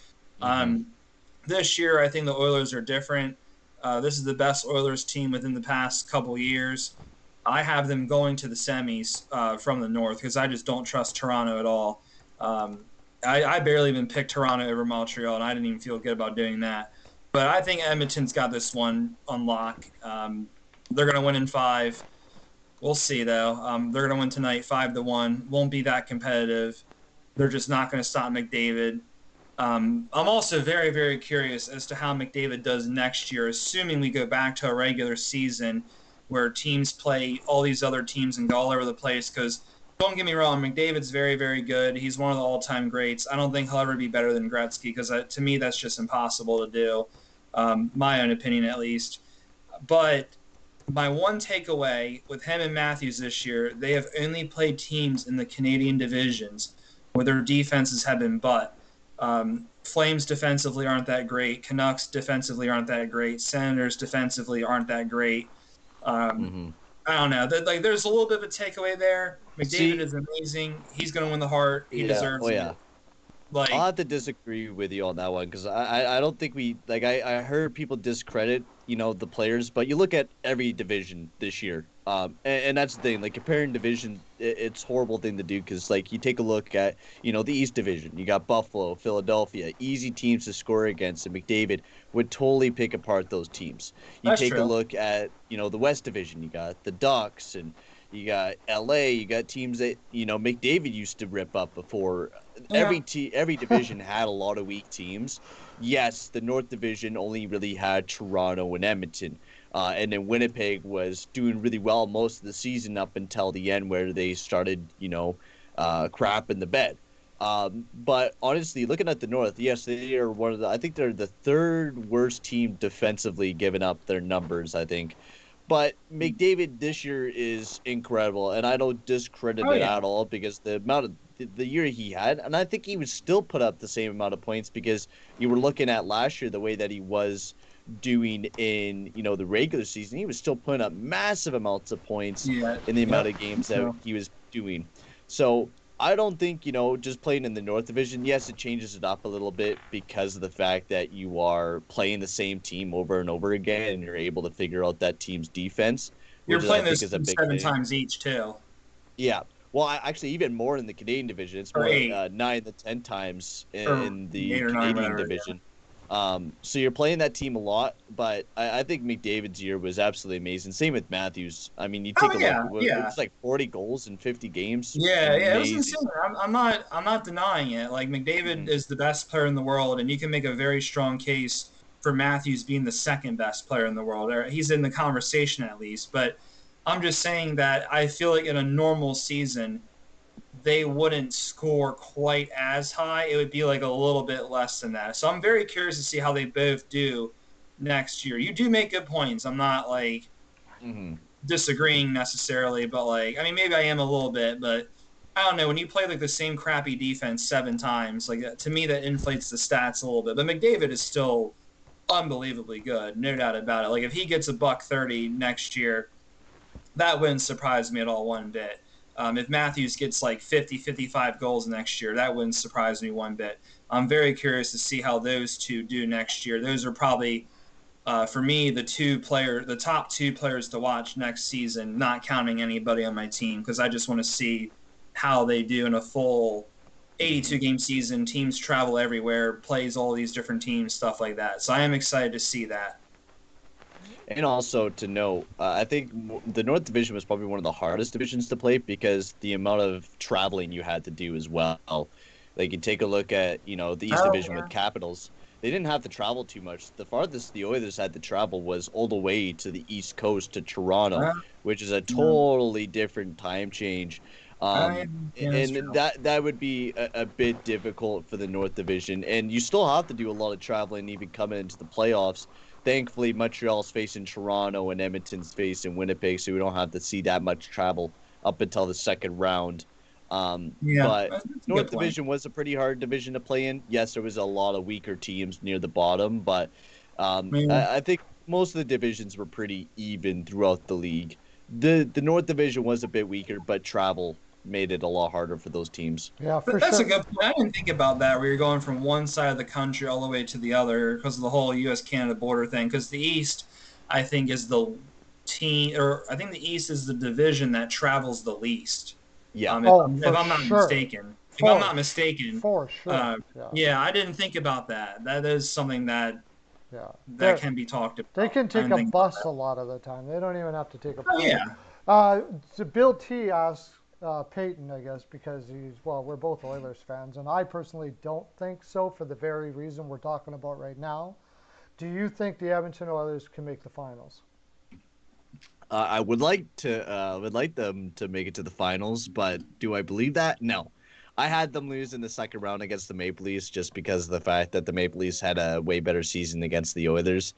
This year, I think the Oilers are different. This is the best Oilers team within the past couple years. I have them going to the semis from the North because I just don't trust Toronto at all. I barely even picked Toronto over Montreal, and I didn't even feel good about doing that. But I think Edmonton's got this one on lock. They're going to win in 5. We'll see, though. They're going to win tonight 5-1. Won't be that competitive. They're just not going to stop McDavid. I'm also very, very curious as to how McDavid does next year, assuming we go back to a regular season where teams play all these other teams and go all over the place. Because don't get me wrong, McDavid's very, very good. He's one of the all-time greats. I don't think he'll ever be better than Gretzky because to me that's just impossible to do, my own opinion at least. But my one takeaway with him and Matthews this year, they have only played teams in the Canadian divisions where their defenses have been butt. Flames defensively aren't that great. Canucks defensively aren't that great. Senators defensively aren't that great. I don't know. There's a little bit of a takeaway there. McDavid is amazing. He's going to win the Hart. He deserves it. I'll have to disagree with you on that one because I don't think I heard people discredit the players, but you look at every division this year, and that's the thing. Like, comparing division, it's a horrible thing to do because you take a look at the East Division. You got Buffalo, Philadelphia, easy teams to score against, and McDavid would totally pick apart those teams. That's take true. a look at the West Division. You got the Ducks and you got LA. You got teams that McDavid used to rip up before. Yeah. Every division had a lot of weak teams. Yes, the North Division only really had Toronto and Edmonton. And then Winnipeg was doing really well most of the season up until the end where they started, crap in the bed. But honestly, looking at the North, yes, they are I think they're the 3rd worst team defensively giving up their numbers, I think. But McDavid this year is incredible, and I don't discredit it at all because the the year he had, and I think he would still put up the same amount of points because you were looking at last year the way that he was doing in the regular season. He was still putting up massive amounts of points in the amount of games that he was doing. So I don't think just playing in the North Division, yes, it changes it up a little bit because of the fact that you are playing the same team over and over again, and you're able to figure out that team's defense. You're playing those is a big 7 thing. times each too. Yeah. Well, actually, even more in the Canadian division. It's more like 9 to 10 times in the Canadian division. So you're playing that team a lot, but I think McDavid's year was absolutely amazing. Same with Matthews. I mean, you take a look. It was like 40 goals in 50 games. Yeah, it was insane. I'm not denying it. Like, McDavid is the best player in the world, and you can make a very strong case for Matthews being the second best player in the world. He's in the conversation at least, but I'm just saying that I feel like in a normal season, they wouldn't score quite as high. It would be like a little bit less than that. So I'm very curious to see how they both do next year. You do make good points. I'm not like disagreeing necessarily, but maybe I am a little bit, but I don't know. When you play like the same crappy defense 7 times, like to me that inflates the stats a little bit. But McDavid is still unbelievably good, no doubt about it. Like if he gets $130 next year, that wouldn't surprise me at all one bit. If Matthews gets like 50, 55 goals next year, that wouldn't surprise me one bit. I'm very curious to see how those two do next year. Those are probably, for me, the top 2 players to watch next season, not counting anybody on my team, because I just want to see how they do in a full 82-game season. Teams travel everywhere, plays all these different teams, stuff like that. So I am excited to see that. And also to note, I think the North Division was probably one of the hardest divisions to play because the amount of traveling you had to do as well. Like you take a look at, the East Division with Capitals. They didn't have to travel too much. The farthest the Oilers had to travel was all the way to the East Coast to Toronto, which is a totally different time change. And that would be a bit difficult for the North Division. And you still have to do a lot of traveling even coming into the playoffs. Thankfully, Montreal's facing Toronto and Edmonton's facing Winnipeg, so we don't have to see that much travel up until the second round. But North Division was a pretty hard division to play in. Yes, there was a lot of weaker teams near the bottom, but I think most of the divisions were pretty even throughout the league. The North Division was a bit weaker, but travel made it a lot harder for those teams. Yeah, that's a good point. I didn't think about that, where you're going from one side of the country all the way to the other because of the whole U.S.-Canada border thing. Because the East, I think, is the team, or I think the East is the division that travels the least. Yeah. If I'm not mistaken. If I'm not mistaken. For sure. Yeah, I didn't think about that. That is something that can be talked about. They can take a bus a lot of the time. They don't even have to take a plane. So Bill T asks Payton, I guess, because we're both Oilers fans, and I personally don't think so for the very reason we're talking about right now. Do you think the Edmonton Oilers can make the finals? I would like them to make it to the finals, but do I believe that? No. I had them lose in the second round against the Maple Leafs just because of the fact that the Maple Leafs had a way better season against the Oilers.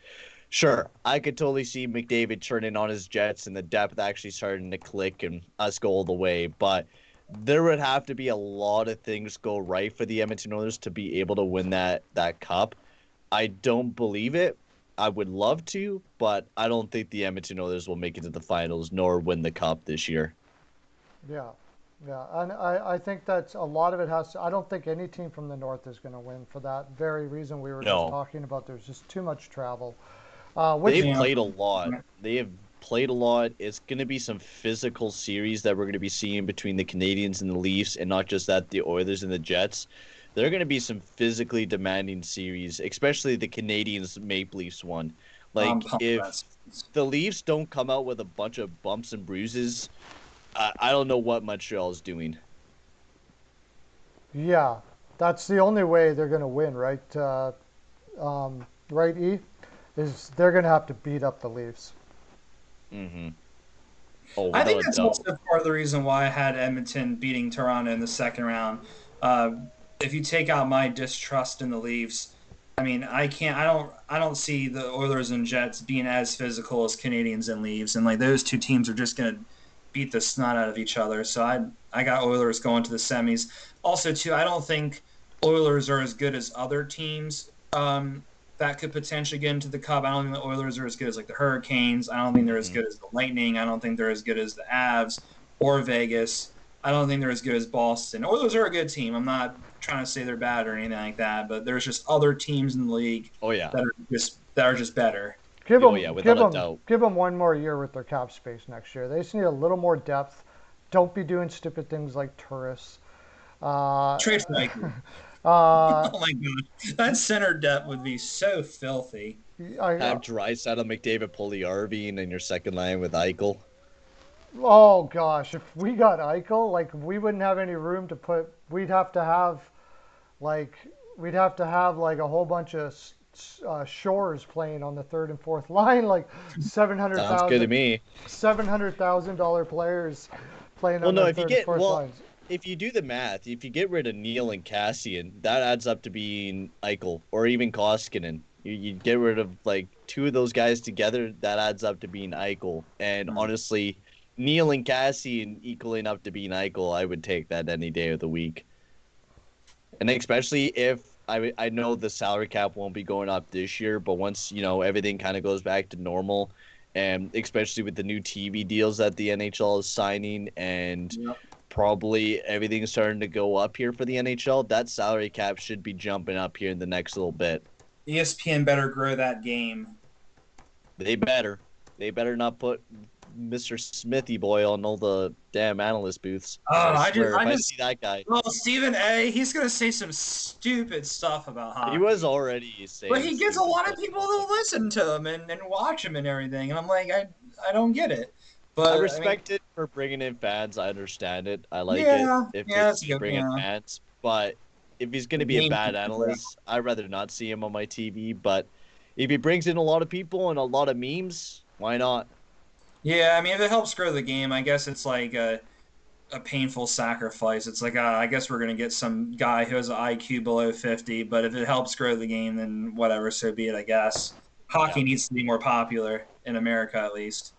Sure, I could totally see McDavid turning on his Jets and the depth actually starting to click and us go all the way, but there would have to be a lot of things go right for the Edmonton Oilers to be able to win that cup. I don't believe it. I would love to, but I don't think the Edmonton Oilers will make it to the finals nor win the cup this year. Yeah, and I think that's a lot of it has to. I don't think any team from the North is going to win for that very reason we were just talking about. There's just too much travel. They've played a lot. They have played a lot. It's going to be some physical series that we're going to be seeing between the Canadians and the Leafs, and not just that, the Oilers and the Jets. There are going to be some physically demanding series, especially the Canadians Maple Leafs one. Like, if the Leafs don't come out with a bunch of bumps and bruises, I don't know what Montreal is doing. Yeah, that's the only way they're going to win, right? Right, E? Is they're going to have to beat up the Leafs. Mm-hmm. I think that's also part of the reason why I had Edmonton beating Toronto in the second round. If you take out my distrust in the Leafs, I mean, I don't see the Oilers and Jets being as physical as Canadians and Leafs, and like those two teams are just going to beat the snot out of each other. So I got Oilers going to the semis. Also, too, I don't think Oilers are as good as other teams that could potentially get into the Cup. I don't think the Oilers are as good as like the Hurricanes. I don't think they're as good as the Lightning. I don't think they're as good as the Avs or Vegas. I don't think they're as good as Boston. Oilers are a good team. I'm not trying to say they're bad or anything like that, but there's just other teams in the league that are just better. Give them, without a doubt. give them one more year with their cap space next year. They just need a little more depth. Don't be doing stupid things like tourists. Trade for Eichel. Oh my god, that center depth would be so filthy. Have Draisaitl, McDavid, Puljujärvi in your second line with Eichel. Oh gosh, if we got Eichel, like we wouldn't have any room to put. We'd have to have like a whole bunch of Shores playing on the third and fourth line, like Sounds good to me. $700,000 players playing on the third and fourth lines. If you do the math, if you get rid of Neil and Cassian, that adds up to being Eichel or even Koskinen. You get rid of like two of those guys together, that adds up to being Eichel. And honestly, Neil and Cassian equaling up to being Eichel, I would take that any day of the week. And especially if I know the salary cap won't be going up this year, but once, everything kind of goes back to normal, and especially with the new TV deals that the NHL is signing and probably everything's starting to go up here for the NHL, that salary cap should be jumping up here in the next little bit. ESPN better grow that game. They better. They better not put Mr. Smithy boy on all the damn analyst booths. I just see that guy. Well, Stephen A., he's gonna say some stupid stuff about hockey. He was already saying. But he gets a lot of people to listen to him and watch him and everything, and I'm like, I don't get it. But I respect it for bringing in fans. I understand it. I like it if it's bringing fans. But if he's gonna be a bad analyst, I'd rather not see him on my TV. But if he brings in a lot of people and a lot of memes, why not? Yeah, I mean, if it helps grow the game, I guess it's like a painful sacrifice. It's like, I guess we're going to get some guy who has an IQ below 50, but if it helps grow the game, then whatever, so be it, I guess. Hockey needs to be more popular, in America at least.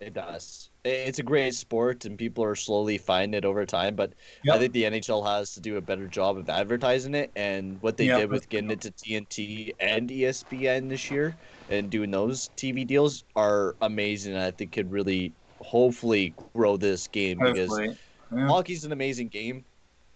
It does. It's a great sport, and people are slowly finding it over time, but I think the NHL has to do a better job of advertising it, and what they did with getting it to TNT and ESPN this year and doing those TV deals are amazing, and I think could really, hopefully, grow this game because hockey's an amazing game,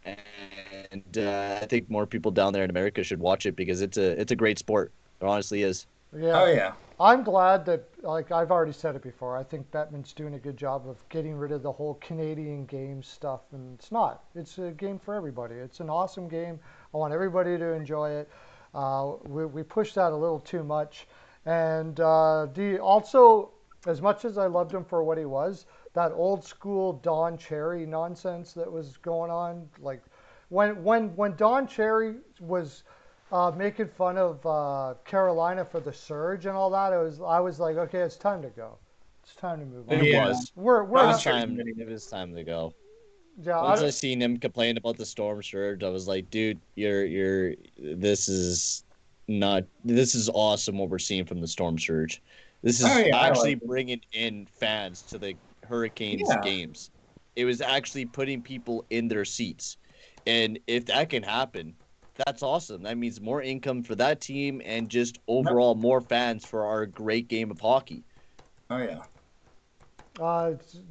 and I think more people down there in America should watch it because it's a great sport. It honestly is. Yeah. Oh, yeah. I'm glad that, like I've already said it before, I think Bettman's doing a good job of getting rid of the whole Canadian game stuff, and it's not. It's a game for everybody. It's an awesome game. I want everybody to enjoy it. We pushed that a little too much. And also, as much as I loved him for what he was, that old school Don Cherry nonsense that was going on, like when Don Cherry was making fun of Carolina for the surge and all that, I was like, okay, it's time to go. It's time to move on. It was. It was time to go. Yeah. Once I seen him complain about the storm surge, I was like, dude, this is awesome what we're seeing from the storm surge. This is actually bringing in fans to the Hurricanes games. It was actually putting people in their seats. And if that can happen, that's awesome. That means more income for that team and just overall more fans for our great game of hockey. Oh, yeah.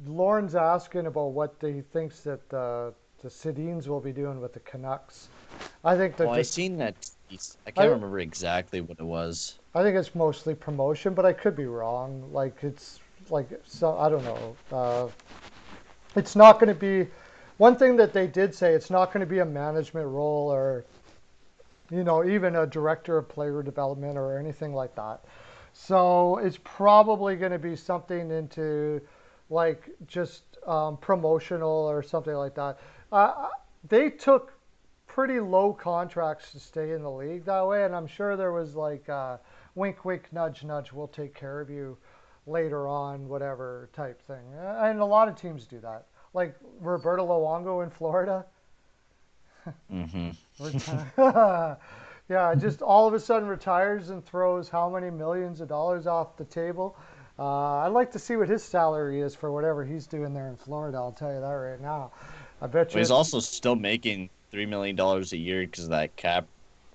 Lauren's asking about what he thinks that the Sedins will be doing with the Canucks. I think that I seen that. I can't remember exactly what it was. I think it's mostly promotion, but I could be wrong. So I don't know. It's not going to be one thing that they did say. It's not going to be a management role or, even a director of player development or anything like that. So it's probably going to be something into just promotional or something like that. They took pretty low contracts to stay in the league that way, and I'm sure there was wink, wink, nudge, nudge, we'll take care of you later on, whatever type thing. And a lot of teams do that. Like Roberto Luongo in Florida. Mm-hmm. Yeah, just all of a sudden retires and throws how many millions of dollars off the table. I'd like to see what his salary is for whatever he's doing there in Florida. I'll tell you that right now. I bet But you. he's also still making $3 million a year because of that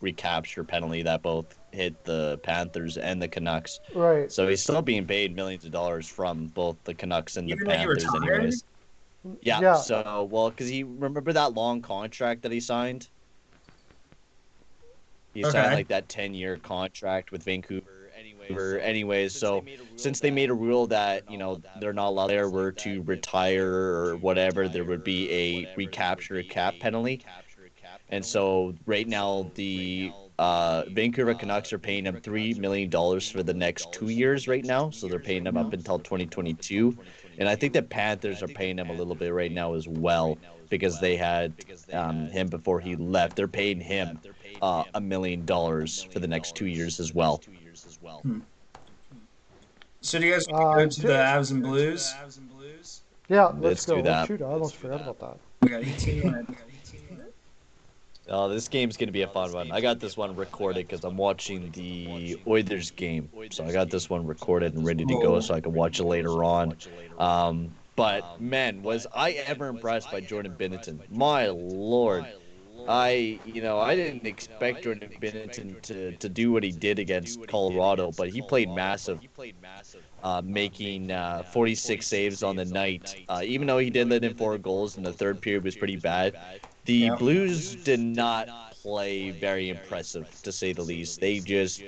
recapture penalty that both hit the Panthers and the Canucks. Right. So he's still being paid millions of dollars from both the Canucks and the Even though he Panthers, retired? anyways. Yeah. Yeah. So, well, because he remember that long contract that he signed. He signed like that 10-year contract with Vancouver. Anyways, so since they made a rule that they're not allowed there were to retire or whatever, there would be a recapture cap penalty. And so right now the Vancouver Canucks are paying him $3 million for the next 2 years right now. So they're paying him up until 2022. And I think the Panthers are paying him a little bit right now as well because they had him before he left. They're paying him $1 million for the next 2 years as well. So do you guys go to the Avs and Blues? Yeah, Let's go. do that. Oh, shoot, I almost forgot about that. We got 18 minutes. Oh, this game's going to be a fun one. I got this one recorded because I'm watching the Oilers game. So I got this one recorded and ready to go so I can watch it later on. But, man, was I ever impressed by Jordan Binnington. My Lord. I didn't expect Jordan Binnington to do what he did against Colorado, but he played massive, making 46 saves on the night. Even though he did let in 4 goals, and the third period was pretty bad. The Blues did not play very impressive, to say the least. They just,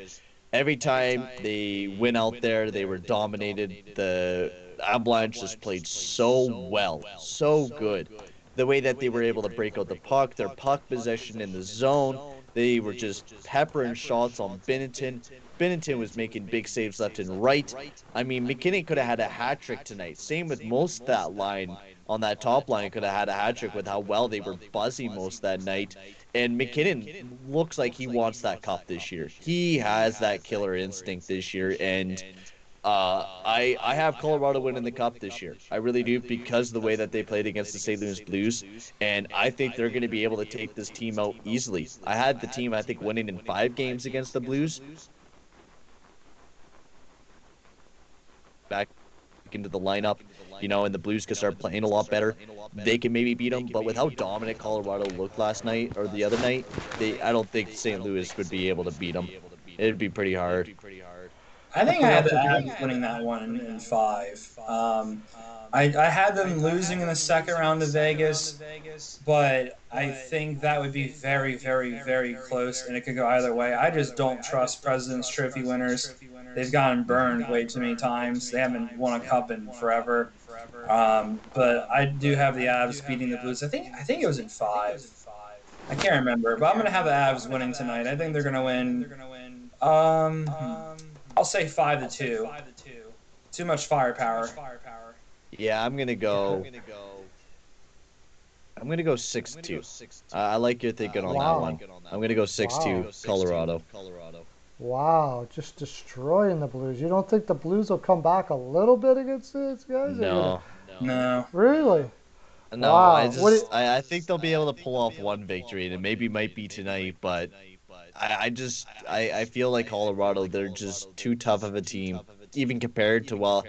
every time they went out there, they were dominated. The Avalanche just played so well, so good. The way that they were able to break out the puck, their puck possession in the zone, they were just peppering shots on Binnington. Binnington was making big saves left and right. I mean, McKinnon could have had a hat trick tonight. Same with most of that line on that top line could have had a hat trick with how well they were buzzing most that night. And McKinnon looks like he wants that cup this year. He has that killer instinct this year, and I have Colorado winning the cup this year. I really do because of the way that they played against the St. Louis Blues, and I think they're going to be able to take this team out easily. I had the team, I think, winning in 5 games against the Blues. Back into the lineup, and the Blues can start playing a lot better. They can maybe beat them, but with how dominant Colorado looked last night or the other night, I don't think St. Louis would be able to beat them. It'd be pretty hard. I think I had the Avs winning that one in 5. I had them losing in the second round to Vegas, but I think that would be very, very, very close, and it could go either way. I just don't trust President's Trophy winners. They've gotten burned way too many times. They haven't won a cup in forever. But I do have the Avs beating the Blues. I think it was in 5. I can't remember, but I'm gonna have the Avs winning tonight. I think they're gonna win. I'll say 5-2. Too much firepower. Yeah, I'm gonna go 6-2. I like your thinking on that one. I'm gonna go 6-2 Colorado. Wow, just destroying the Blues. You don't think the Blues will come back a little bit against these guys? No. Really? No, wow. I think they'll be able to pull off one victory, and it maybe might be tonight, but I feel like Colorado, they're just too tough of a team, even compared to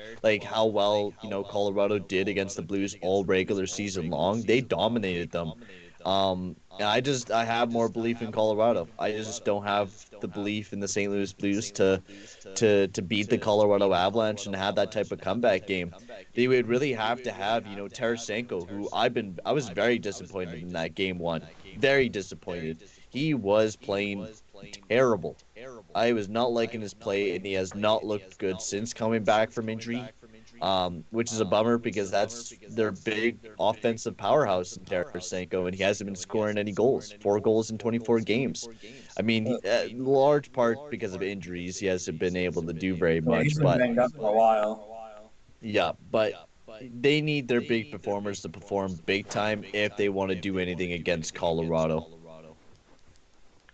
how well Colorado did against the Blues all regular season long. They dominated them. I have more belief in Colorado. I just don't have the belief in the St. Louis Blues to beat the Colorado Avalanche and have that type of comeback game. They would really have to have, Tarasenko, who I was very disappointed in that game 1. Very disappointed. He was playing terrible. I was not liking his play, and he has not looked good since coming back from injury. Which is a bummer because that's their big offensive powerhouse in Tarasenko, and he hasn't been scoring any goals. 4 goals in 24 games. I mean, large part because of injuries, he hasn't been able to do very much. He's been banged up for a while. Yeah, but they need their big performers to perform big time if they want to do anything against Colorado.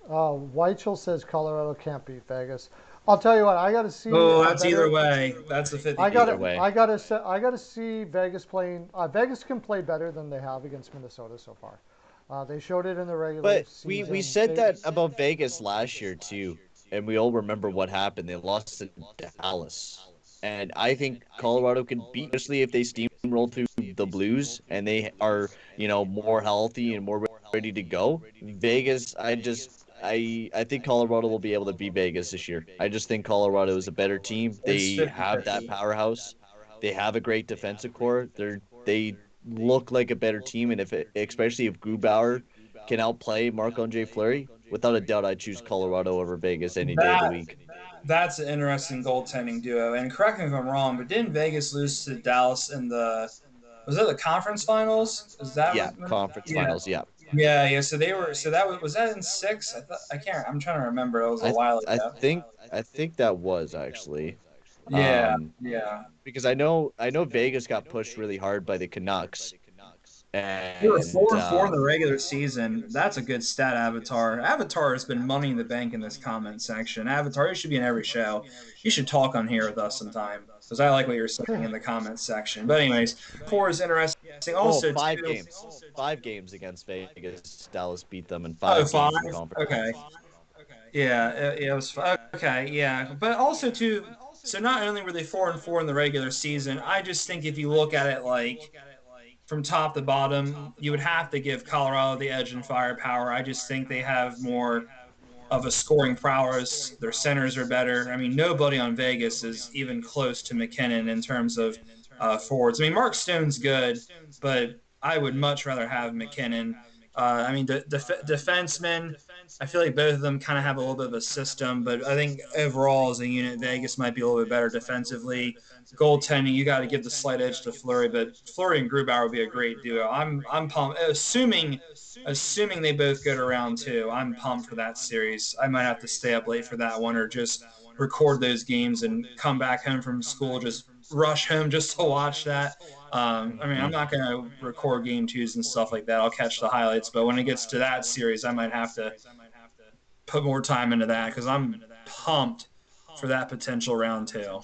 Eichel says Colorado can't beat Vegas. I'll tell you what, I got to see. Oh, that's either way. That's the 50 either way. I got to see Vegas playing. Vegas can play better than they have against Minnesota so far. They showed it in the regular season. But we said that about Vegas last year too, and we all remember what happened. They lost to Dallas, and I think Colorado can beat, especially if they steam steamroll through the Blues and they are, more healthy and more ready to go, Vegas, I think Colorado will be able to beat Vegas this year. I just think Colorado is a better team. It's They have that 50-50. powerhouse. They have a great defensive core. They look like a better team, and especially if Grubauer can outplay Marc-Andre Fleury, without a doubt, I'd choose Colorado over Vegas any day of the That week. that's an interesting goaltending duo. And correct me if I'm wrong, but didn't Vegas lose to Dallas in the was that the conference finals? Is that Yeah, what? conference Yeah, finals. Yeah, yeah. So they were. So that was that in six? I can't. I'm trying to remember. It was a I while I ago. think I think that was actually. Yeah, Um, yeah. because I know Vegas got pushed really hard by the Canucks, They were and 4-4 in the regular season. That's a good stat, Avatar. Avatar has been money in the bank in this comment section. Avatar, you should be in every show. You should talk on here with us sometime because I like what you're saying in the comments section. But anyways, four is interesting. oh, Also, five too. games, 5 games against Vegas. Dallas beat them in Oh, five five. games in conference Okay. finals. Yeah, it was okay. Yeah, but also too. So not only were they 4-4 in the regular season, I just think if you look at it like from top to bottom, you would have to give Colorado the edge in firepower. I just think they have more of a scoring prowess. Their centers are better. I mean, nobody on Vegas is even close to McKinnon in terms of forwards. I mean, Mark Stone's good, but I would much rather have McKinnon. I mean, defensemen, I feel like both of them kind of have a little bit of a system, but I think overall as a unit, Vegas might be a little bit better defensively. Goaltending, you got to give the slight edge to Fleury, but Fleury and Grubauer would be a great duo. I'm pumped, assuming they both go to round two. I'm pumped for that series. I might have to stay up late for that one, or just record those games and come back home from school, just rush home just to watch that. I mean, I'm Mhm. not going to record game twos and stuff like that. I'll catch the highlights, but when it gets to that series, I might have to put more time into that because I'm pumped for that potential round two.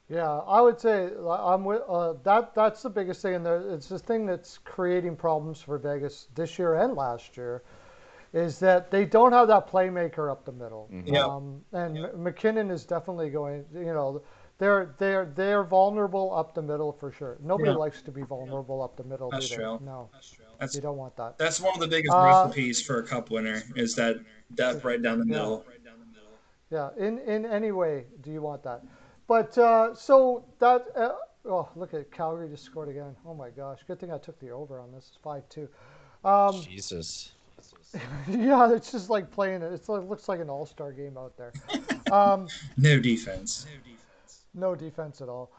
Yeah, I would say I'm with that. That's the biggest thing, and it's the thing that's creating problems for Vegas this year and last year, is that they don't have that playmaker up the middle. Mhm. Yep. And McKinnon is definitely going. They're vulnerable up the middle for sure. Nobody Yeah, likes to be vulnerable up the middle, do that's they? true. No, That's you don't want that. that's one of the biggest Uh, recipes for a cup winner is that depth right down the yeah, middle. yeah. In any way, do you want that? But so that. Oh, look at Calgary just scored again. Oh my gosh! Good thing I took the over on this. It's 5-2. Um, Jesus. yeah, it's just like playing it. It looks like an all-star game out there. Um, No defense. no defense at all.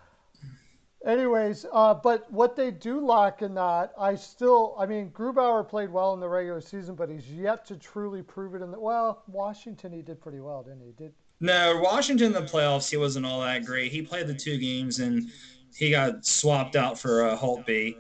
Anyways, but what they do lack in that, I mean, Grubauer played well in the regular season, but he's yet to truly prove it in the, well, Washington, he did pretty well, didn't he? No, Washington in the playoffs, he wasn't all that great. He played the two games and he got swapped out for Holtby.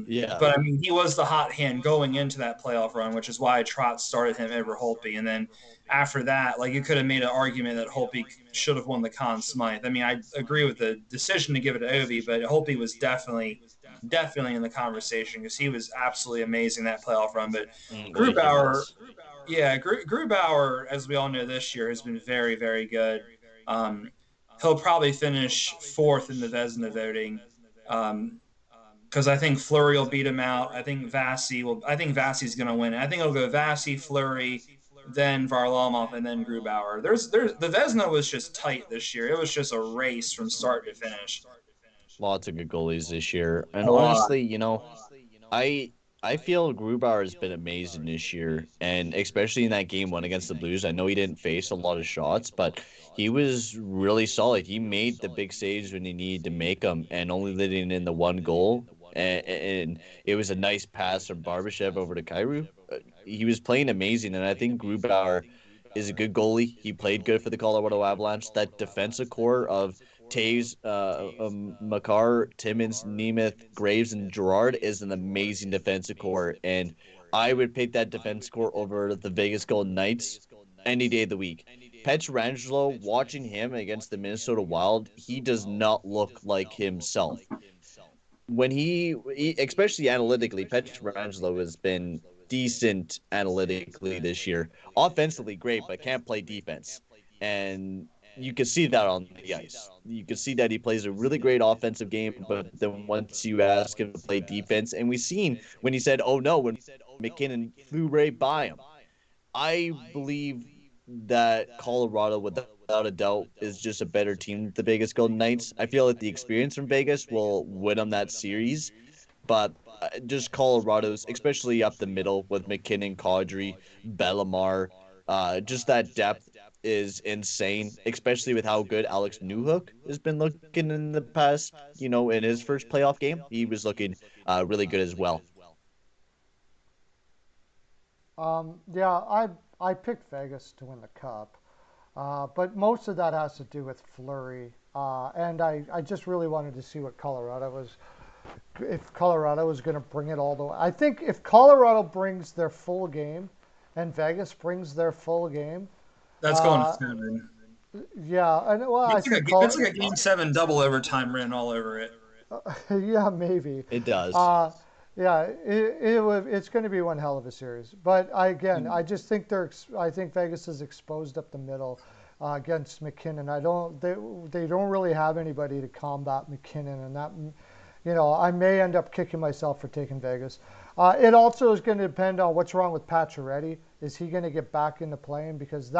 Yeah. But I mean, he was the hot hand going into that playoff run, which is why Trotz started him over Holtby. And then after that, like you could have made an argument that Holtby should have won the Conn Smythe. I mean, I agree with the decision to give it to Ovi, but Holtby was definitely in the conversation because he was absolutely amazing that playoff run. But Well, he Grubauer, was. yeah, Grubauer, as we all know this year, has been very, very good. Um, he'll probably finish fourth in the Vezina voting because I think Fleury will beat him out. I think Vasi will. I think Vasi's going to win it. I think it'll go Vasi, Fleury, then Varlamov, and then Grubauer. The Vezina was just tight this year. It was just a race from start to finish. Lots of good goalies this year, and A lot. honestly, I I feel Grubauer has been amazing this year, and especially in that game one against the Blues. I know he didn't face a lot of shots, but he was really solid. He made the big saves when he needed to make them, and only letting in the one goal. And it was a nice pass from Barbashev over to Kyrou. He was playing amazing, and I think Grubauer is a good goalie. He played good for the Colorado Avalanche. That defensive core of Taves, Makar, Timmins, Nemeth, Graves, and Gerard is an amazing defensive core, and I would pick that defense core over the Vegas Golden Knights any day of the week. Pietrangelo, watching him against the Minnesota Wild, he does not look like himself. When especially analytically, Pietrangelo has been decent analytically this year. Offensively, great, but can't play defense. And you can see that on the ice. You can see that he plays a really great offensive game, but then once you ask him to play defense, and we've seen when he said, "Oh no," when McKinnon flew right by him. I believe that Colorado, without a doubt, is just a better team than the Vegas Golden Knights. I feel like the experience from Vegas will win them that series, but just Colorado's, especially up the middle with McKinnon, Kadri, Bellemare, just that depth is insane, especially with how good Alex Newhook has been looking in the past, in his first playoff game. He was looking really good as well. Yeah, I picked Vegas to win the cup, but most of that has to do with Fleury, and I just really wanted to see what Colorado was, if Colorado was going to bring it all the way. I think if Colorado brings their full game, and Vegas brings their full game, That's going to 7. yeah, I think It's like a Game 7 double overtime written all over it. Yeah, maybe. It does. Yeah, it's going to be one hell of a series. But I just think I think Vegas is exposed up the middle against McKinnon. They don't really have anybody to combat McKinnon, and that, I may end up kicking myself for taking Vegas. It also is going to depend on what's wrong with Pacioretty. Is he going to get back into playing? Because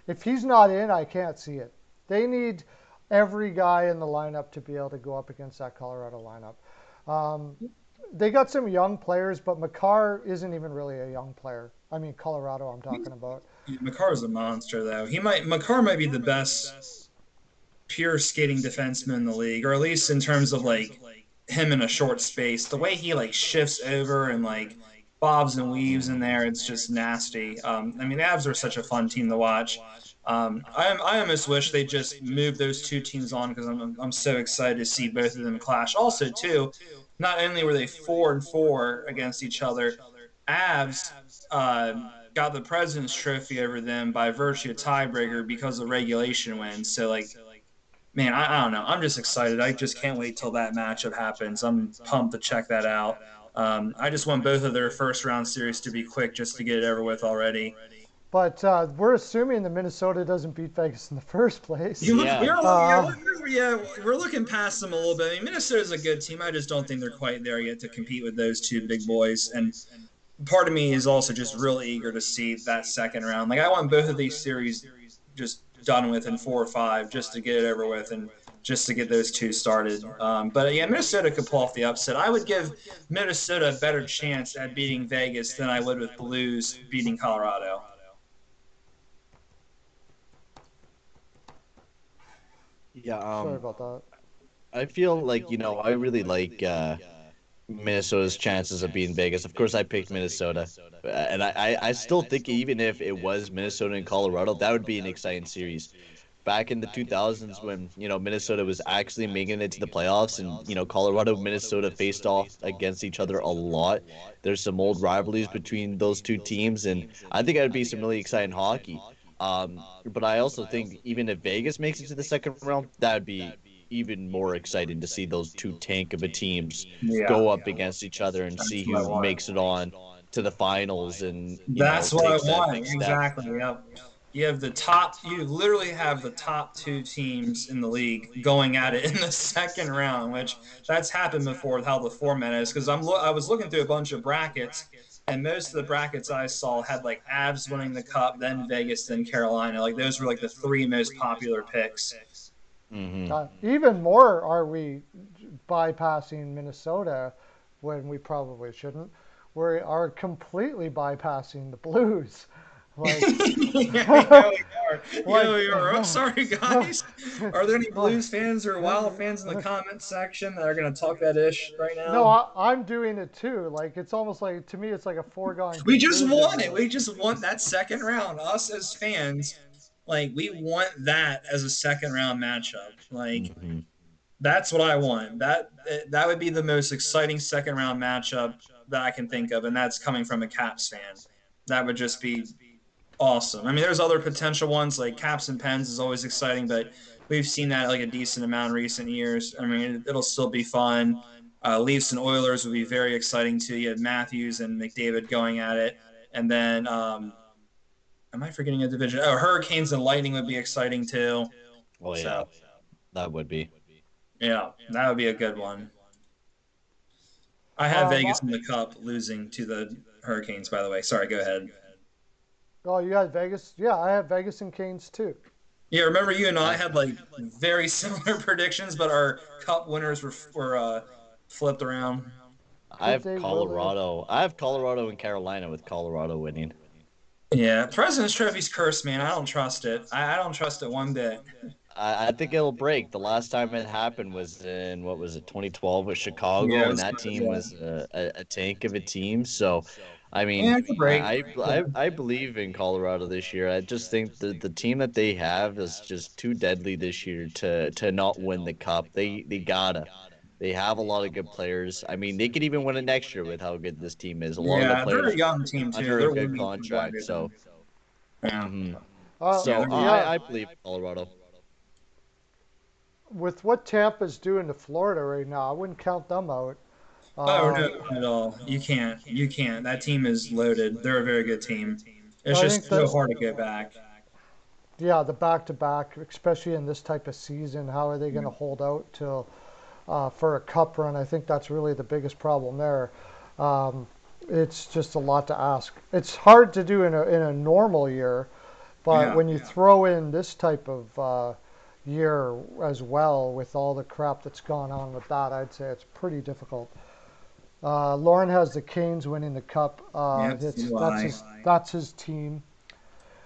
if he's not in, I can't see it. They need every guy in the lineup to be able to go up against that Colorado lineup. They got some young players, but Makar isn't even really a young player. I mean, Colorado, I'm talking about. Makar's a monster, though. Makar might be the best pure skating defenseman in the league, or at least in terms of like him in a short space. The way he like shifts over and like bobs and weaves in there, it's just nasty. I mean, the Avs are such a fun team to watch. I almost wish they just moved those two teams on because I'm so excited to see both of them clash. Also, too, not only were they 4-4 against each other, Avs got the President's Trophy over them by virtue of tiebreaker because of regulation wins. So, like, man, I don't know. I'm just excited. I just can't wait till that matchup happens. I'm pumped to check that out. I just want both of their first-round series to be quick just to get it over with already. But we're assuming that Minnesota doesn't beat Vegas in the first place. We're looking past them a little bit. I mean, Minnesota's a good team. I just don't think they're quite there yet to compete with those two big boys. And part of me is also just really eager to see that second round. Like, I want both of these series just done with in 4 or 5 just to get it over with and just to get those two started. But yeah, Minnesota could pull off the upset. I would give Minnesota a better chance at beating Vegas than I would with Blues beating Colorado. Yeah, Sorry about that. I feel like, I really like Minnesota's chances of beating Vegas. Of course, I picked Minnesota. And I still think even if it was Minnesota and Colorado, that would be an exciting series. Back in the 2000s when, Minnesota was actually making it to the playoffs and, Colorado and Minnesota faced off against each other a lot. There's some old rivalries between those two teams, and I think it would be some really exciting hockey. But I also think even if Vegas makes it to the second round, that would be even more exciting to see those two tank of a teams go up against each other and see who makes it on to the finals and that's what I takes that want. big step. Exactly. Yep. You literally have the top 2 teams in the league going at it in the second round, which that's happened before with how the format is. Because I was looking through a bunch of brackets, and most of the brackets I saw had like Avs winning the cup, then Vegas, then Carolina. Like those were like the 3 most popular picks. Mm-hmm. Even more are we bypassing Minnesota when we probably shouldn't. We are completely bypassing the Blues. Like, we are. I'm sorry, guys. Are there any Blues fans or Wild fans in the comments section that are going to talk that ish right now? No, I'm doing it too. Like, it's almost like, to me, it's like a foregone. We just want it. We just want that second round. Us as fans, like, we want that as a second round matchup. Like, that's what I want. That would be the most exciting second round matchup that I can think of, and that's coming from a Caps fan. That would just be awesome. I mean, there's other potential ones like Caps and Pens is always exciting, but we've seen that like a decent amount in recent years. I mean, it'll still be fun. Leafs and Oilers would be very exciting too. You had Matthews and McDavid going at it, and then am I forgetting a division? Oh, Hurricanes and Lightning would be exciting too. Oh yeah, So that would be. yeah, that would be a good one. I have Um, Vegas in the Cup losing to the Hurricanes, by the way. Sorry, go ahead. oh, you had Vegas? Yeah, I have Vegas and Canes too. Yeah, remember you and I had like very similar predictions, but our Cup winners were flipped around. I Did have they really? Colorado. I have Colorado and Carolina with Colorado winning. Yeah, President's Trophy's cursed, man. I don't trust it. I don't trust it one bit. I think it'll break. The last time it happened was in what was it, 2012 with Yeah, Chicago, and that team yeah. was a tank of a team. So, I mean, Yeah, it's a break. I believe in Colorado this year. I just think the team that they have is just too deadly this year to not win the cup. They gotta. They have a lot of good players. I mean, they could even win it next year with how good this team is. A lot of the Yeah, they're players a young team too. under a They're good winning for contract. So, everything. Yeah, hmm yeah, so they're Yeah, I believe Colorado. with what Tampa's doing to Florida right now, I wouldn't count them out. Oh Um, no, not at all. You can't. You can't. That team is loaded. They're a very good team. It's I think just so that, hard to get back. yeah, the back-to-back, especially in this type of season, how are they going to hold out till for a cup run? I think that's really the biggest problem there. Um, it's just a lot to ask. It's hard to do in a normal year, but Yeah. when you throw in this type of year as well, with all the crap that's gone on with that, I'd say it's pretty difficult. Lauren has the Canes winning the cup. Yep. So do I. That's his team.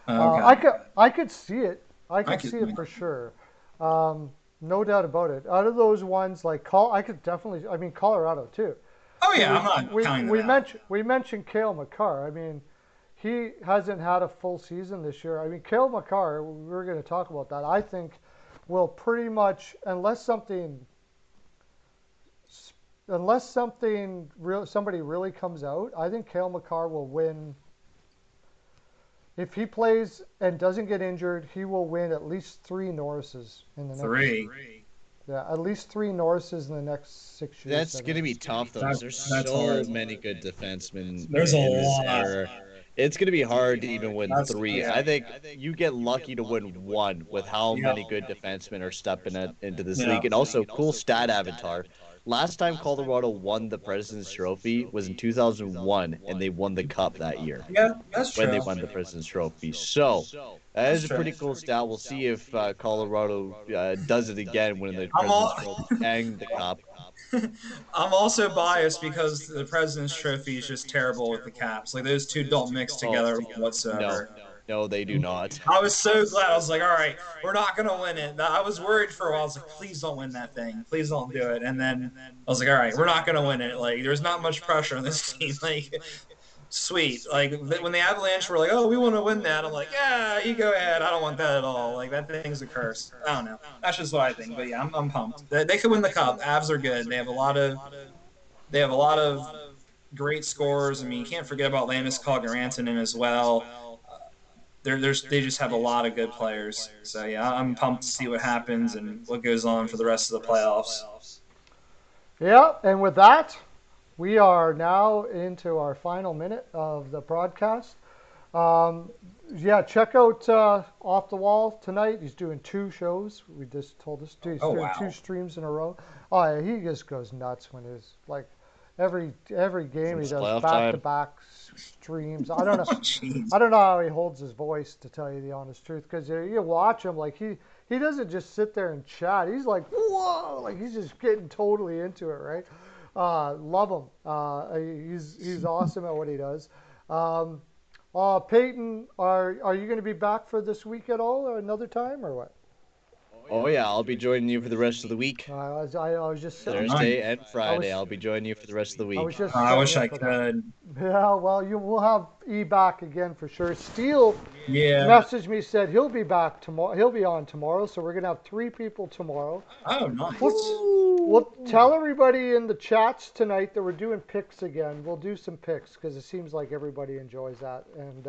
Okay. I could see it. I I could could. see it for sure. No doubt about it. Out of those ones, like I could definitely. I mean, Colorado too. Oh See, yeah, I'm not counting them out. we mentioned Cale Makar. I mean, he hasn't had a full season this year. I mean, Cale Makar. We're going to talk about that. I think will pretty much, somebody really comes out. I think Cale Makar will win. If he plays and doesn't get injured, he will win at least 3 Norrises in the next. Three. Yeah, at least 3 Norrises in the next 6 years. That's going to be tough, though, because there's That's so hard. many good defensemen There's a in this lot. era. It's going to be hard to even win That's three. yeah. I think you get lucky to win one with how Yeah. many good defensemen are stepping into this Yeah. league. And also, cool stat avatar. Last time Colorado won the President's Trophy was in 2001, and they won the cup that year Yeah, that's when true. they won the President's Trophy. So that That's is a true. pretty cool stat. We'll see if Colorado does it again, winning the I'm President's all, Trophy and the cup. I'm also biased because the President's Trophy is just terrible with the Caps. Like those two don't mix together No, whatsoever. no, they do not. I was so glad. I was like, all right, we're not gonna win it. I was worried for a while. I was like, please don't win that thing. Please don't do it. And then I was like, all right, we're not gonna win it. Like, there's not much pressure on this team. Like, sweet. Like when the Avalanche were like, oh, we want to win that. I'm like, yeah, you go ahead. I don't want that at all. Like that thing's a curse. I don't know. That's just what I think. But yeah, I'm pumped. They could win the cup. Avs are good. They have a lot of great scores. I mean, you can't forget about Landis Rantanen as well. They just have a lot of good players. So yeah, I'm pumped to see what happens and what goes on for the rest of the playoffs. Yeah, and with that, we are now into our final minute of the broadcast. Yeah, check out Off the Wall tonight. He's doing 2 shows. We just told us he's Oh, doing wow. 2 streams in a row. Oh yeah, he just goes nuts when he's like every game he It's does playoff back-to-back streams. I don't know. Jeez. I don't know how he holds his voice, to tell you the honest truth, because you watch him, like he doesn't just sit there and chat. He's like, whoa, like he's just getting totally into it, right? Love him. He's awesome at what he does. Payton, are you going to be back for this week at all, or another time, or what? Oh yeah, I'll be joining you for the rest of the week. I was just saying. Thursday and I Friday, was- I'll be joining you for the rest of the I was week. just. I wish setting I up for that. could. Yeah, well, you will have E back again for sure. Steele Yeah. messaged me, said he'll be back tomorrow. He'll be on tomorrow, so we're gonna have 3 people tomorrow. Oh, nice. We'll tell everybody in the chats tonight that we're doing picks again. We'll do some picks because it seems like everybody enjoys that, and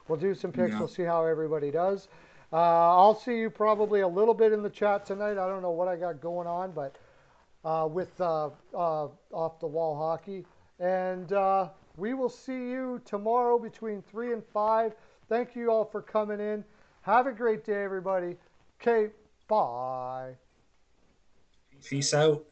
we'll do some picks. Yeah. We'll see how everybody does. I'll see you probably a little bit in the chat tonight. I don't know what I got going on, but with Off the Wall Hockey. And we will see you tomorrow between 3 and 5. Thank you all for coming in. Have a great day, everybody. Okay, bye. Peace out.